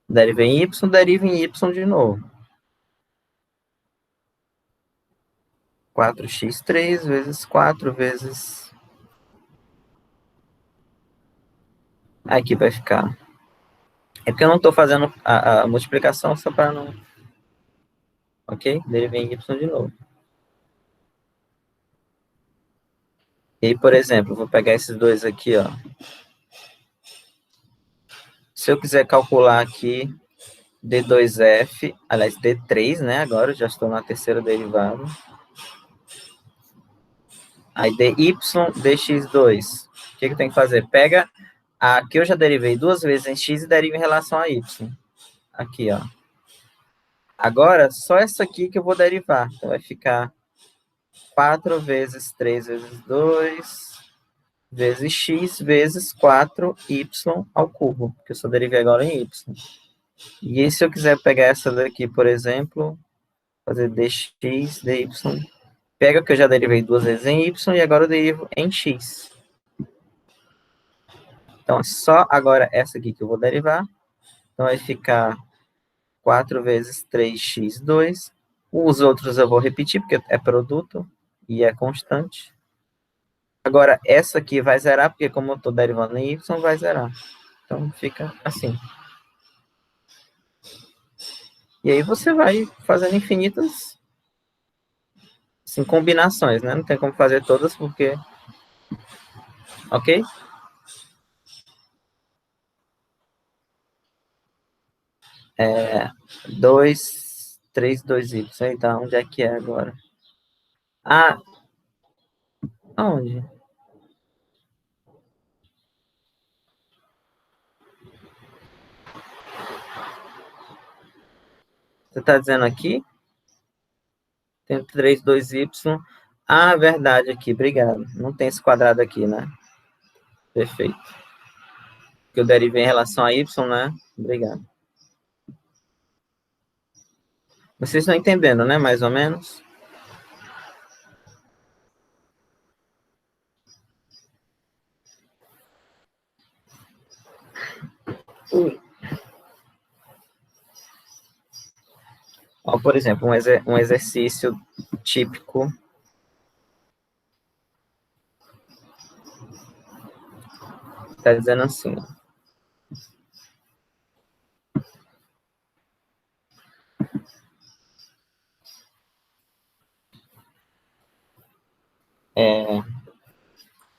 derivei em y, derivo em y de novo. 4x3 vezes 4 vezes... Aqui vai ficar... É porque eu não estou fazendo a multiplicação só para não... Ok? Derivei em y de novo. E aí, por exemplo, vou pegar esses dois aqui, ó. Se eu quiser calcular aqui d2f, aliás, d3, né? Agora eu já estou na terceira derivada. Aí dy dx2. O que eu tenho que fazer? Pega aqui eu já derivei duas vezes em x e derivo em relação a y. Aqui, ó. Agora, só essa aqui que eu vou derivar. Então, vai ficar 4 vezes 3 vezes 2 vezes x vezes 4y ao cubo, porque eu só derivei agora em y. E se eu quiser pegar essa daqui, por exemplo, fazer dx, dy, pega que eu já derivei duas vezes em y e agora eu derivo em x. Então, é só agora essa aqui que eu vou derivar. Então, vai ficar 4 vezes 3x2. Os outros eu vou repetir, porque é produto e é constante. Agora, essa aqui vai zerar, porque como eu estou derivando em y, vai zerar. Então, fica assim. E aí você vai fazendo infinitas assim, combinações, né? Não tem como fazer todas, porque... Ok? É, 2, 3, 2y. Então, onde é que é agora? Ah, aonde? Você está dizendo aqui? Tem 3, 2y. Ah, verdade, aqui, obrigado. Não tem esse quadrado aqui, né? Perfeito. Que eu derivei em relação a y, né? Obrigado. Vocês estão entendendo, né? Mais ou menos? Ó, por exemplo, um exercício típico. Está dizendo assim.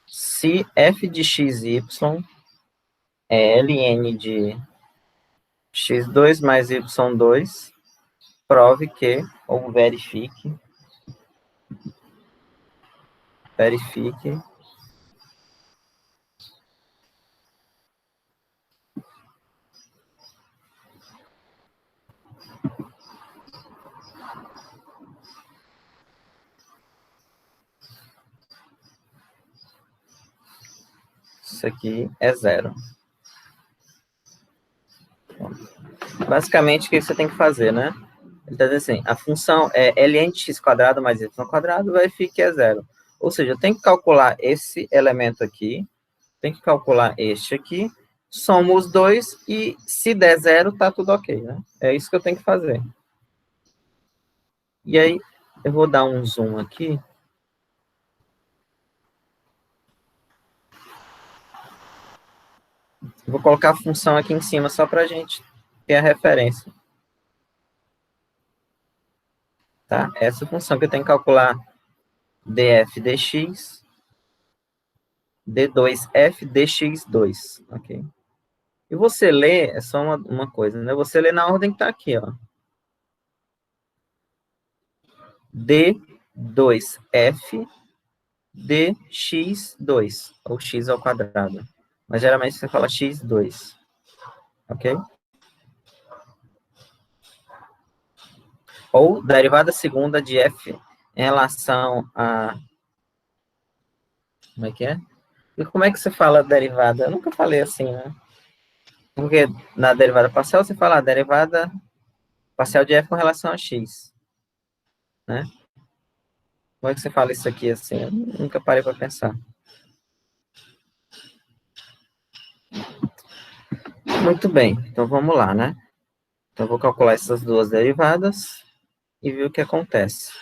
Se f de xy é ln de x2 mais y2, prove que, ou verifique, isso aqui é zero. Basicamente, o que você tem que fazer, né? Ele está dizendo assim, a função é ln de x quadrado mais y quadrado, verifique que é zero. Ou seja, eu tenho que calcular esse elemento aqui, tem que calcular este aqui, somo os dois e se der zero, tá tudo ok, né? É isso que eu tenho que fazer. E aí, eu vou dar um zoom aqui. Vou colocar a função aqui em cima só para a gente ter a referência. Tá? Essa função que eu tenho que calcular df dx, d2f dx2, ok? E você lê, é só uma coisa, né? Você lê na ordem que está aqui, ó. D2F dx2, ou x ao quadrado. Mas geralmente você fala x2, ok? Ou derivada segunda de f em relação a... Como é que é? E como é que você fala derivada? Eu nunca falei assim, né? Porque na derivada parcial você fala a derivada parcial de f com relação a x, né? Como é que você fala isso aqui assim? Eu nunca parei para pensar. Muito bem, então vamos lá, né? Então eu vou calcular essas duas derivadas e ver o que acontece.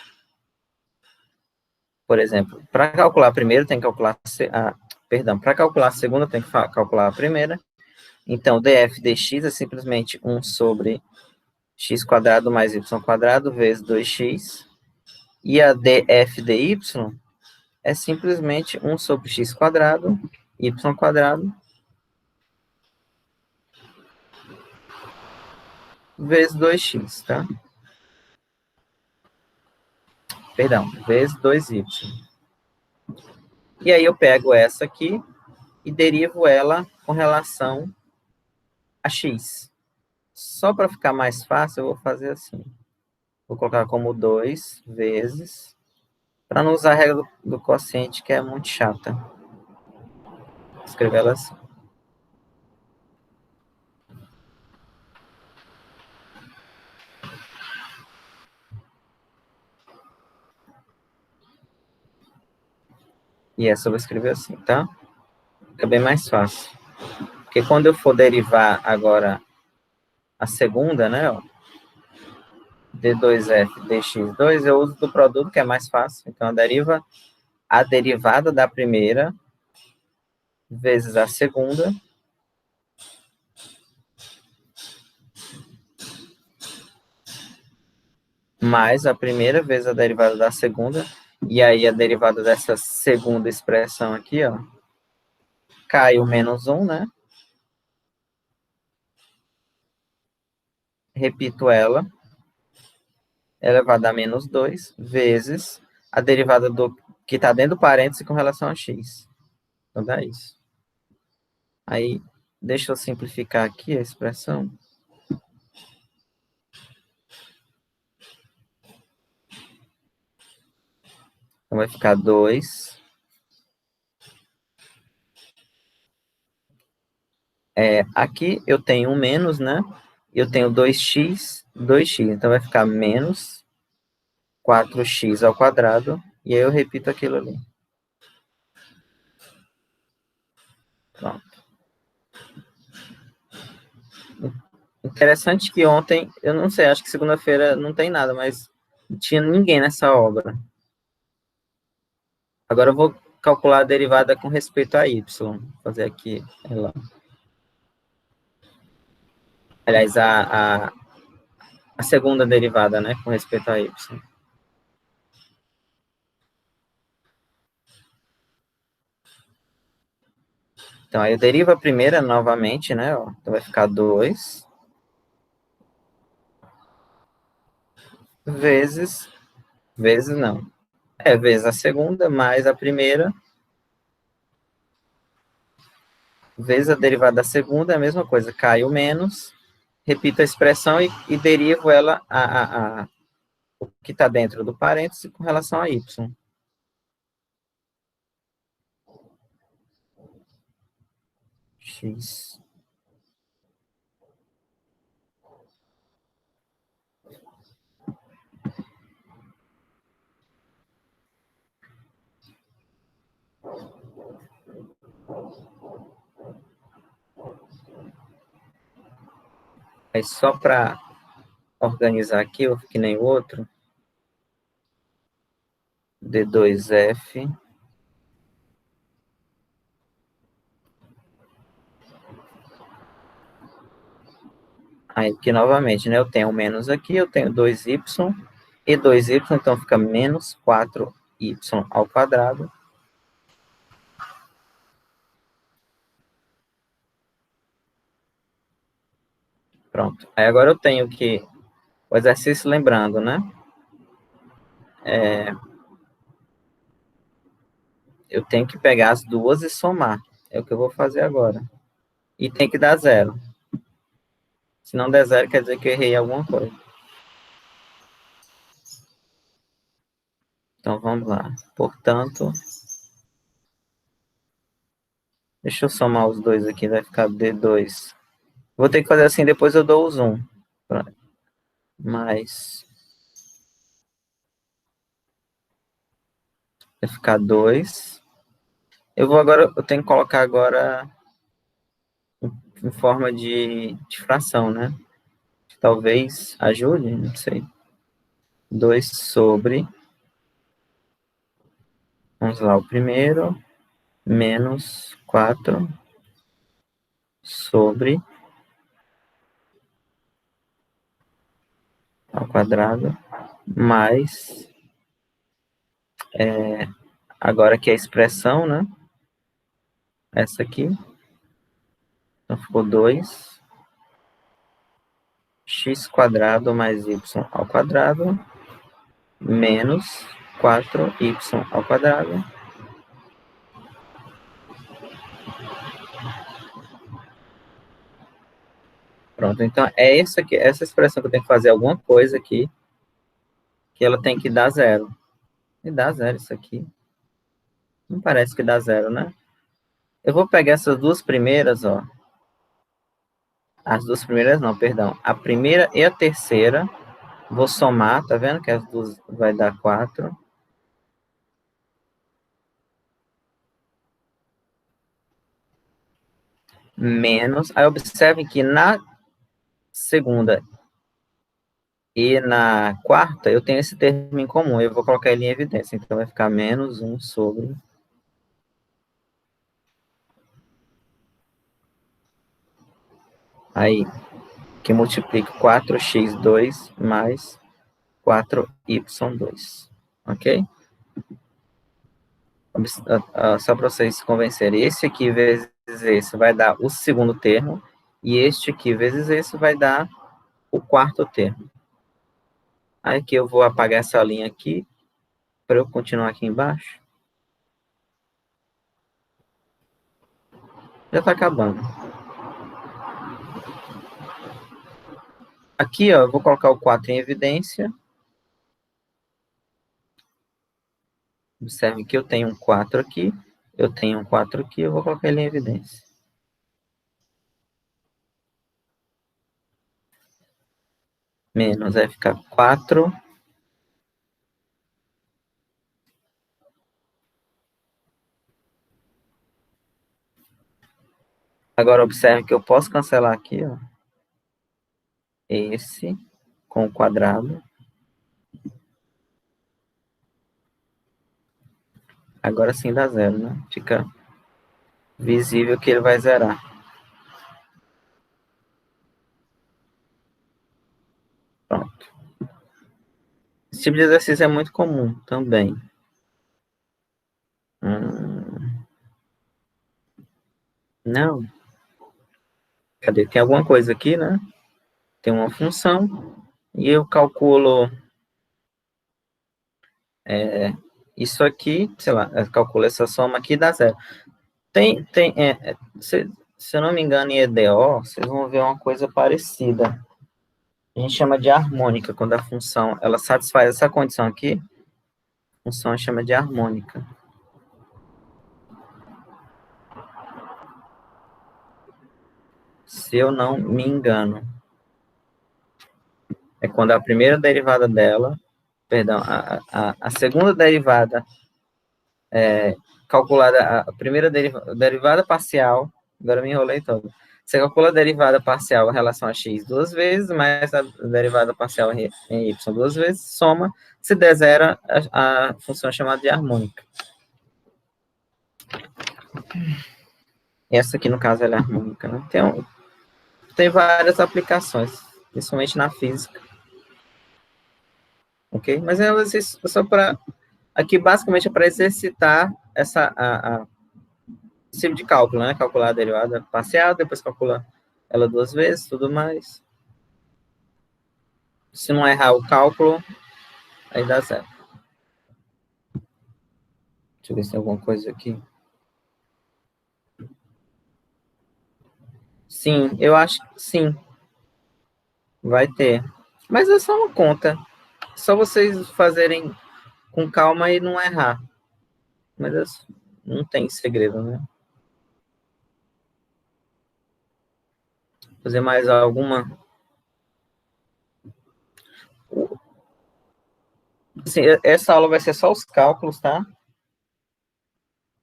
Por exemplo, para calcular a primeira, tem que calcular perdão, para calcular a segunda, tem que calcular a primeira. Então, df dx é simplesmente 1 sobre x quadrado mais y quadrado vezes 2x. E a df dy é simplesmente 1 sobre x quadrado, y quadrado, vezes 2x, tá? Perdão, vezes 2y. E aí eu pego essa aqui e derivo ela com relação a x. Só para ficar mais fácil, eu vou fazer assim. Vou colocar como 2 vezes, para não usar a regra do quociente, que é muito chata. Vou escrever ela assim. E essa eu vou escrever assim, tá? Fica bem mais fácil. Porque quando eu for derivar agora a segunda, né, ó, d2f dx2, eu uso do produto, que é mais fácil. Então, a derivada da primeira vezes a segunda mais a primeira vezes a derivada da segunda, e aí a derivada dessa segunda expressão aqui, ó, cai o menos 1, né? Repito ela, elevado a menos 2, vezes a derivada do que está dentro do parêntese com relação a x. Então, dá isso. Aí, deixa eu simplificar aqui a expressão. Então, vai ficar 2. Aqui eu tenho um menos, né? Eu tenho 2x, 2x. Então, vai ficar menos 4x ao quadrado. E aí eu repito aquilo ali. Pronto. Interessante que ontem, eu não sei, acho que segunda-feira não tem nada, mas não tinha ninguém nessa obra. Agora eu vou calcular a derivada com respeito a y. Vou fazer aqui ela. Aliás, a segunda derivada, né, com respeito a y. Então, aí eu derivo a primeira novamente, né, ó. Então, vai ficar 2 vezes não. Vezes a segunda, mais a primeira, vezes a derivada da segunda, é a mesma coisa. Cai o menos, repito a expressão e derivo ela, o que está dentro do parêntese com relação a y. X. Aí só para organizar aqui, que nem o outro, D2F. Aí aqui novamente, né? Eu tenho menos aqui, eu tenho 2y e 2y, então fica menos 4y ao quadrado. Pronto. Aí agora eu tenho que, o exercício lembrando, né? eu tenho que pegar as duas e somar. É o que eu vou fazer agora. E tem que dar zero. Se não der zero, quer dizer que eu errei alguma coisa. Então, vamos lá. Portanto, deixa eu somar os dois aqui, vai ficar D2. Vou ter que fazer assim, depois eu dou o zoom. Mais. Vai ficar 2. Eu tenho que colocar agora em forma de fração, né? Talvez ajude, não sei. 2 sobre, vamos lá, o primeiro, menos 4 sobre ao quadrado, mais, agora aqui a expressão, né? Essa aqui, então ficou 2 x quadrado mais y ao quadrado, menos 4y ao quadrado. Pronto, então é essa aqui, essa expressão que eu tenho que fazer alguma coisa aqui, que ela tem que dar zero. E dá zero isso aqui. Não parece que dá zero, né? Eu vou pegar essas duas primeiras, ó. As duas primeiras não, perdão. A primeira e a terceira, vou somar, tá vendo que as duas vai dar 4. Menos, aí observe que na segunda e na quarta, eu tenho esse termo em comum, eu vou colocar ele em evidência, então vai ficar menos 1 sobre... Aí, que multiplica 4x2 mais 4y2, ok? Só para vocês se convencerem, esse aqui vezes esse vai dar o segundo termo, e este aqui vezes esse vai dar o quarto termo. Aí aqui eu vou apagar essa linha aqui, para eu continuar aqui embaixo. Já está acabando. Aqui, ó, eu vou colocar o 4 em evidência. Observe que eu tenho um 4 aqui, eu tenho um 4 aqui, eu vou colocar ele em evidência. Menos vai ficar 4. Agora observe que eu posso cancelar aqui, ó, esse com o quadrado. Agora sim dá zero, né? Fica visível que ele vai zerar. Pronto. Esse tipo de exercício é muito comum também. Não. Cadê? Tem alguma coisa aqui, né? Tem uma função. E eu calculo isso aqui, sei lá, eu calculo essa soma aqui e dá zero. Se eu não me engano, em EDO, vocês vão ver uma coisa parecida. A gente chama de harmônica, quando a função ela satisfaz essa condição aqui, a função chama de harmônica. Se eu não me engano. É quando a primeira derivada dela, perdão, a segunda derivada calculada, a primeira derivada parcial, agora eu me enrolei todo. Você calcula a derivada parcial em relação a x duas vezes, mais a derivada parcial em y duas vezes, soma, se der zero, a função é chamada de harmônica. Essa aqui, no caso, ela é harmônica, né? Tem várias aplicações, principalmente na física. Ok? Mas é só para... Aqui, basicamente, é para exercitar esse tipo de cálculo, né? Calcular a derivada parcial, depois calcula ela duas vezes, tudo mais. Se não errar o cálculo, aí dá certo. Deixa eu ver se tem alguma coisa aqui. Sim, eu acho que sim, vai ter. Mas é só uma conta. Só vocês fazerem com calma e não errar. Mas não tem segredo, né? Fazer mais alguma. Assim, essa aula vai ser só os cálculos, tá?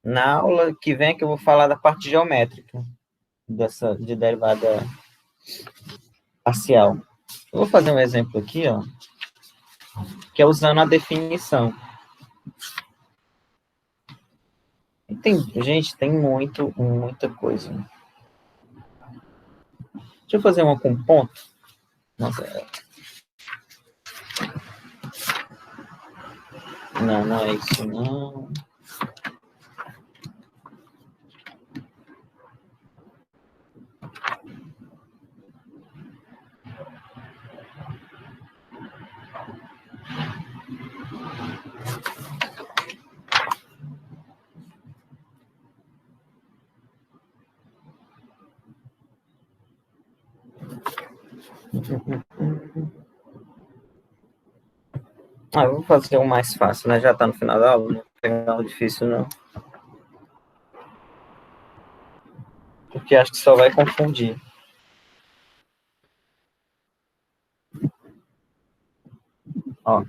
Na aula que vem é que eu vou falar da parte geométrica de derivada parcial. Eu vou fazer um exemplo aqui, ó, que é usando a definição. E gente, tem muita coisa. Deixa eu fazer uma com ponto. Nossa, não é isso, não. Eu vou fazer o mais fácil, né? Já tá no final da aula, não vou pegar o difícil, não. Porque acho que só vai confundir. Ó,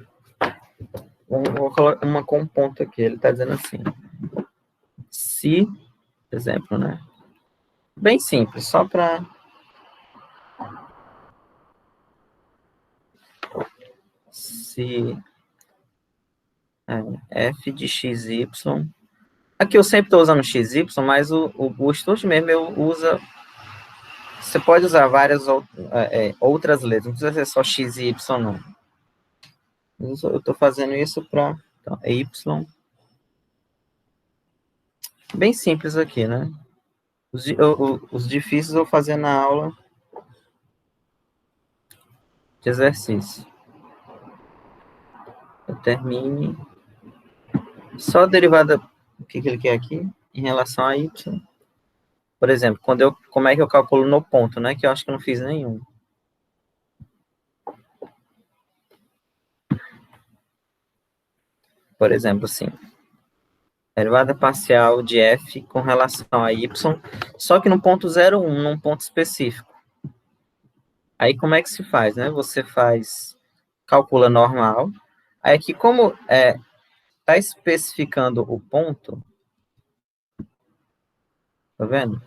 vou colocar uma com ponto aqui. Ele tá dizendo assim. Se, exemplo, né? Bem simples, só para se f de xy. Aqui eu sempre estou usando xy, mas o estudo mesmo eu usa. Você pode usar várias outras letras, não precisa ser só x e y, não. Eu estou fazendo isso para então, y. Bem simples aqui, né? Os difíceis eu vou fazer na aula de exercício. Eu termine. Só a derivada, o que ele quer aqui, em relação a y. Por exemplo, como é que eu calculo no ponto, né? Que eu acho que eu não fiz nenhum. Por exemplo, assim, derivada parcial de f com relação a y, só que no ponto 0,1, num ponto específico. Aí como é que se faz, né? Você calcula normal. Aí aqui, como tá especificando o ponto, tá vendo?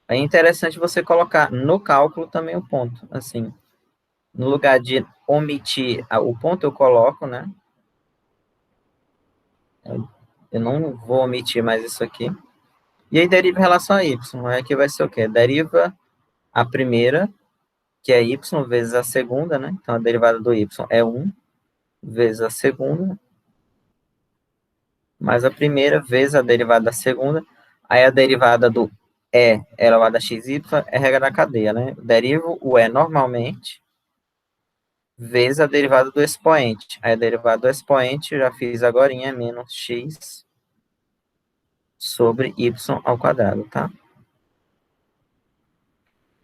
É interessante você colocar no cálculo também o ponto, assim. No lugar de omitir o ponto, eu coloco, né? Eu não vou omitir mais isso aqui. E aí deriva em relação a y. Aqui vai ser o quê? Deriva a primeira, que é y vezes a segunda, né? Então a derivada do y é 1 vezes a segunda, mais a primeira vezes a derivada da segunda. Aí a derivada do e elevado a xy é regra da cadeia, né? Derivo o e normalmente vezes a derivada do expoente. Aí a derivada do expoente, eu já fiz agora, é menos x sobre y ao quadrado, tá?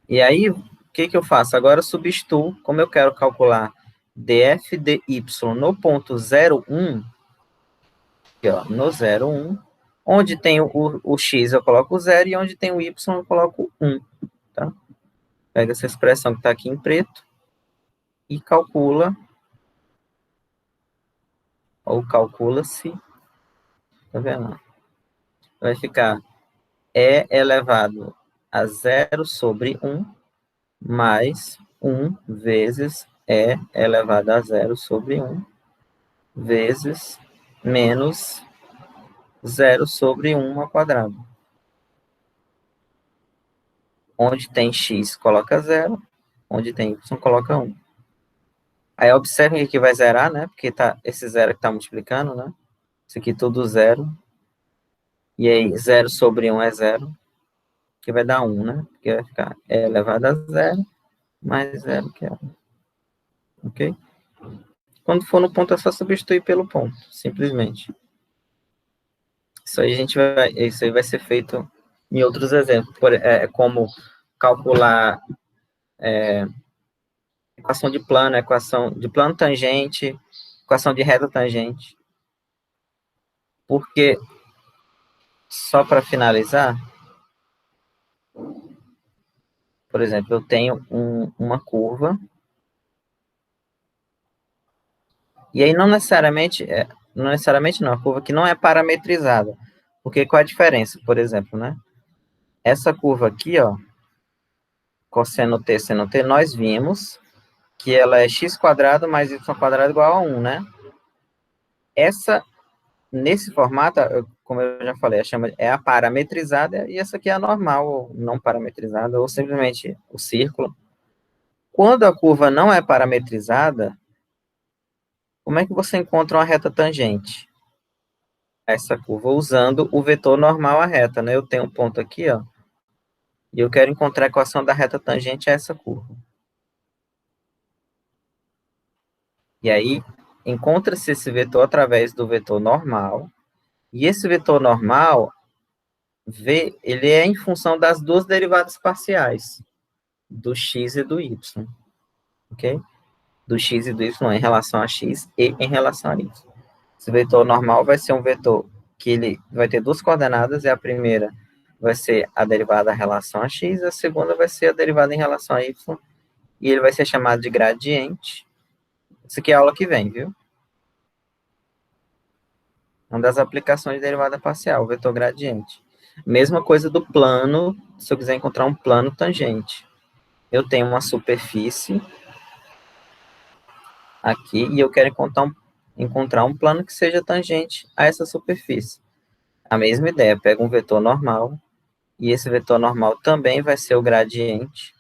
E aí, o que eu faço? Agora eu substituo, como eu quero calcular df de y no ponto 0,1, aqui, ó, no 0,1, onde tem o x eu coloco 0 e onde tem o y eu coloco 1, tá? Pega essa expressão que está aqui em preto e calcula, ou calcula-se, tá vendo? Vai ficar e elevado a 0 sobre 1 mais 1 vezes e elevado a 0 sobre 1 vezes menos 0 sobre 1 ao quadrado. Onde tem x, coloca 0. Onde tem y, coloca 1. Aí observe que aqui vai zerar, né? Porque esse 0 que está multiplicando, né? Isso aqui tudo 0. E aí 0 sobre 1 é 0. Que vai dar 1, né? Porque vai ficar e elevado a 0 mais 0, que é 1. Ok? Quando for no ponto, é só substituir pelo ponto, simplesmente. Isso aí vai ser feito em outros exemplos, como calcular equação de plano tangente, equação de reta tangente. Porque, só para finalizar, por exemplo, eu tenho uma curva, e aí não necessariamente não, a curva que não é parametrizada. Porque qual é a diferença, por exemplo, né? Essa curva aqui, ó, cosseno t, seno t, nós vimos que ela é x² mais y² igual a 1, né? Nesse formato, como eu já falei, é a parametrizada, e essa aqui é a normal, ou não parametrizada, ou simplesmente o círculo. Quando a curva não é parametrizada, como é que você encontra uma reta tangente? Essa curva usando o vetor normal à reta, né? Eu tenho um ponto aqui, ó, e eu quero encontrar a equação da reta tangente a essa curva. E aí, encontra-se esse vetor através do vetor normal, e esse vetor normal, ele é em função das duas derivadas parciais, do x e do y, ok? Do x e do y em relação a x e em relação a y. Esse vetor normal vai ser um vetor que ele vai ter duas coordenadas, e a primeira vai ser a derivada em relação a x, a segunda vai ser a derivada em relação a y, e ele vai ser chamado de gradiente. Isso aqui é a aula que vem, viu? Uma das aplicações de derivada parcial, o vetor gradiente. Mesma coisa do plano, se eu quiser encontrar um plano tangente. Eu tenho uma superfície aqui e eu quero encontrar um plano que seja tangente a essa superfície. A mesma ideia, pega um vetor normal, e esse vetor normal também vai ser o gradiente,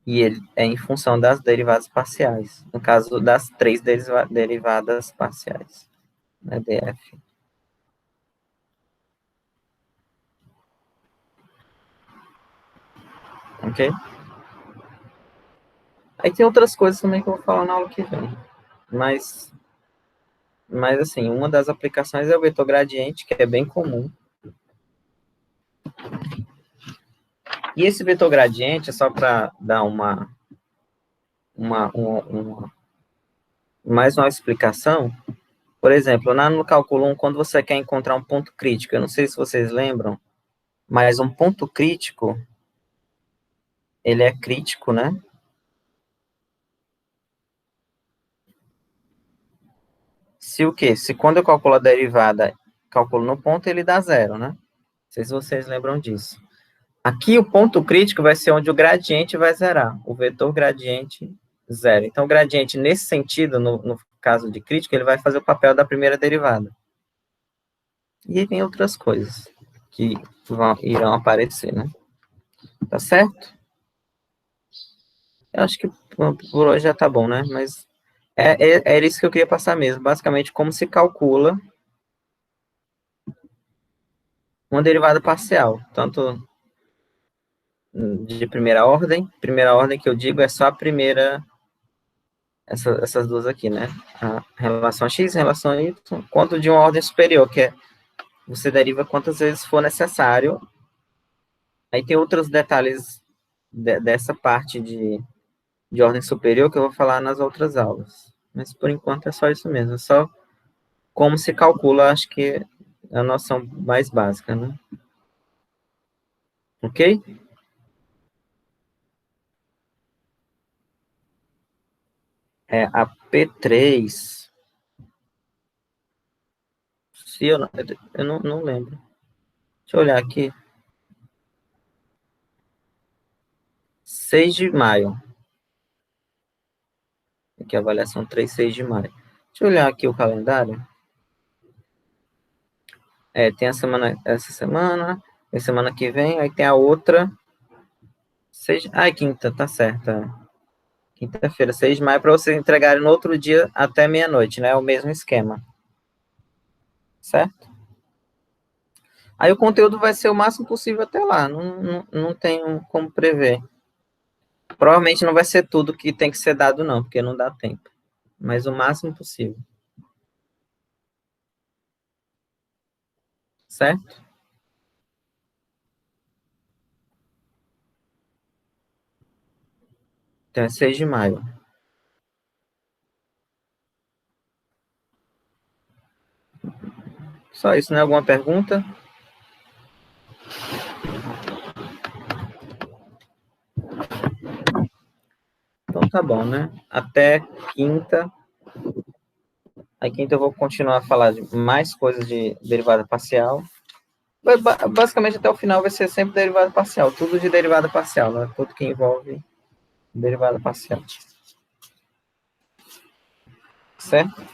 e ele é em função das derivadas parciais, no caso das três derivadas parciais, né, df. Ok? Aí tem outras coisas também que eu vou falar na aula que vem, mas assim, uma das aplicações é o vetor gradiente, que é bem comum. E esse vetor gradiente, é só para dar mais uma explicação. Por exemplo, no cálculo 1, quando você quer encontrar um ponto crítico, eu não sei se vocês lembram, mas um ponto crítico, ele é crítico, né? Se o quê? Se quando eu calculo a derivada, calculo no ponto, ele dá zero, né? Não sei se vocês lembram disso. Aqui o ponto crítico vai ser onde o gradiente vai zerar, o vetor gradiente zero. Então, o gradiente, nesse sentido, no caso de crítico, ele vai fazer o papel da primeira derivada. E aí tem outras coisas que irão aparecer, né? Tá certo? Eu acho que por hoje já tá bom, né? Mas era isso que eu queria passar mesmo. Basicamente, como se calcula uma derivada parcial, tanto de primeira ordem. Primeira ordem que eu digo é só a primeira, essas duas aqui, né? A relação a x, a relação a y, quanto de uma ordem superior, que é você deriva quantas vezes for necessário. Aí tem outros detalhes dessa parte de ordem superior que eu vou falar nas outras aulas. Mas por enquanto é só isso mesmo, é só como se calcula, acho que é a noção mais básica, né? Ok? A P3, se eu não lembro. Deixa eu olhar aqui. 6 de maio. Aqui a avaliação 3, 6 de maio. Deixa eu olhar aqui o calendário. Tem essa semana, tem semana que vem, aí tem a outra. Quinta, tá certo. Quinta-feira, 6 de maio, para vocês entregarem no outro dia até meia-noite, né? É o mesmo esquema. Certo? Aí o conteúdo vai ser o máximo possível até lá, não tenho como prever. Provavelmente não vai ser tudo que tem que ser dado, não, porque não dá tempo. Mas o máximo possível. certo? Então é 6 de maio. Só isso, né? Alguma pergunta? Então tá bom, né? Até quinta. Aí quinta eu vou continuar a falar de mais coisas de derivada parcial. Basicamente até o final vai ser sempre derivada parcial. Tudo de derivada parcial, né? Tudo que envolve derivada parcial. Certo?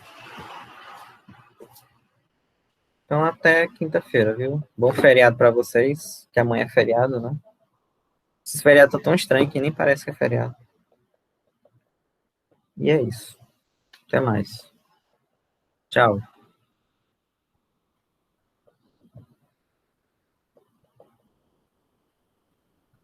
Então até quinta-feira, viu? Bom feriado para vocês, que amanhã é feriado, né? Esses feriados estão tão estranhos que nem parece que é feriado. E é isso. Até mais. Tchau.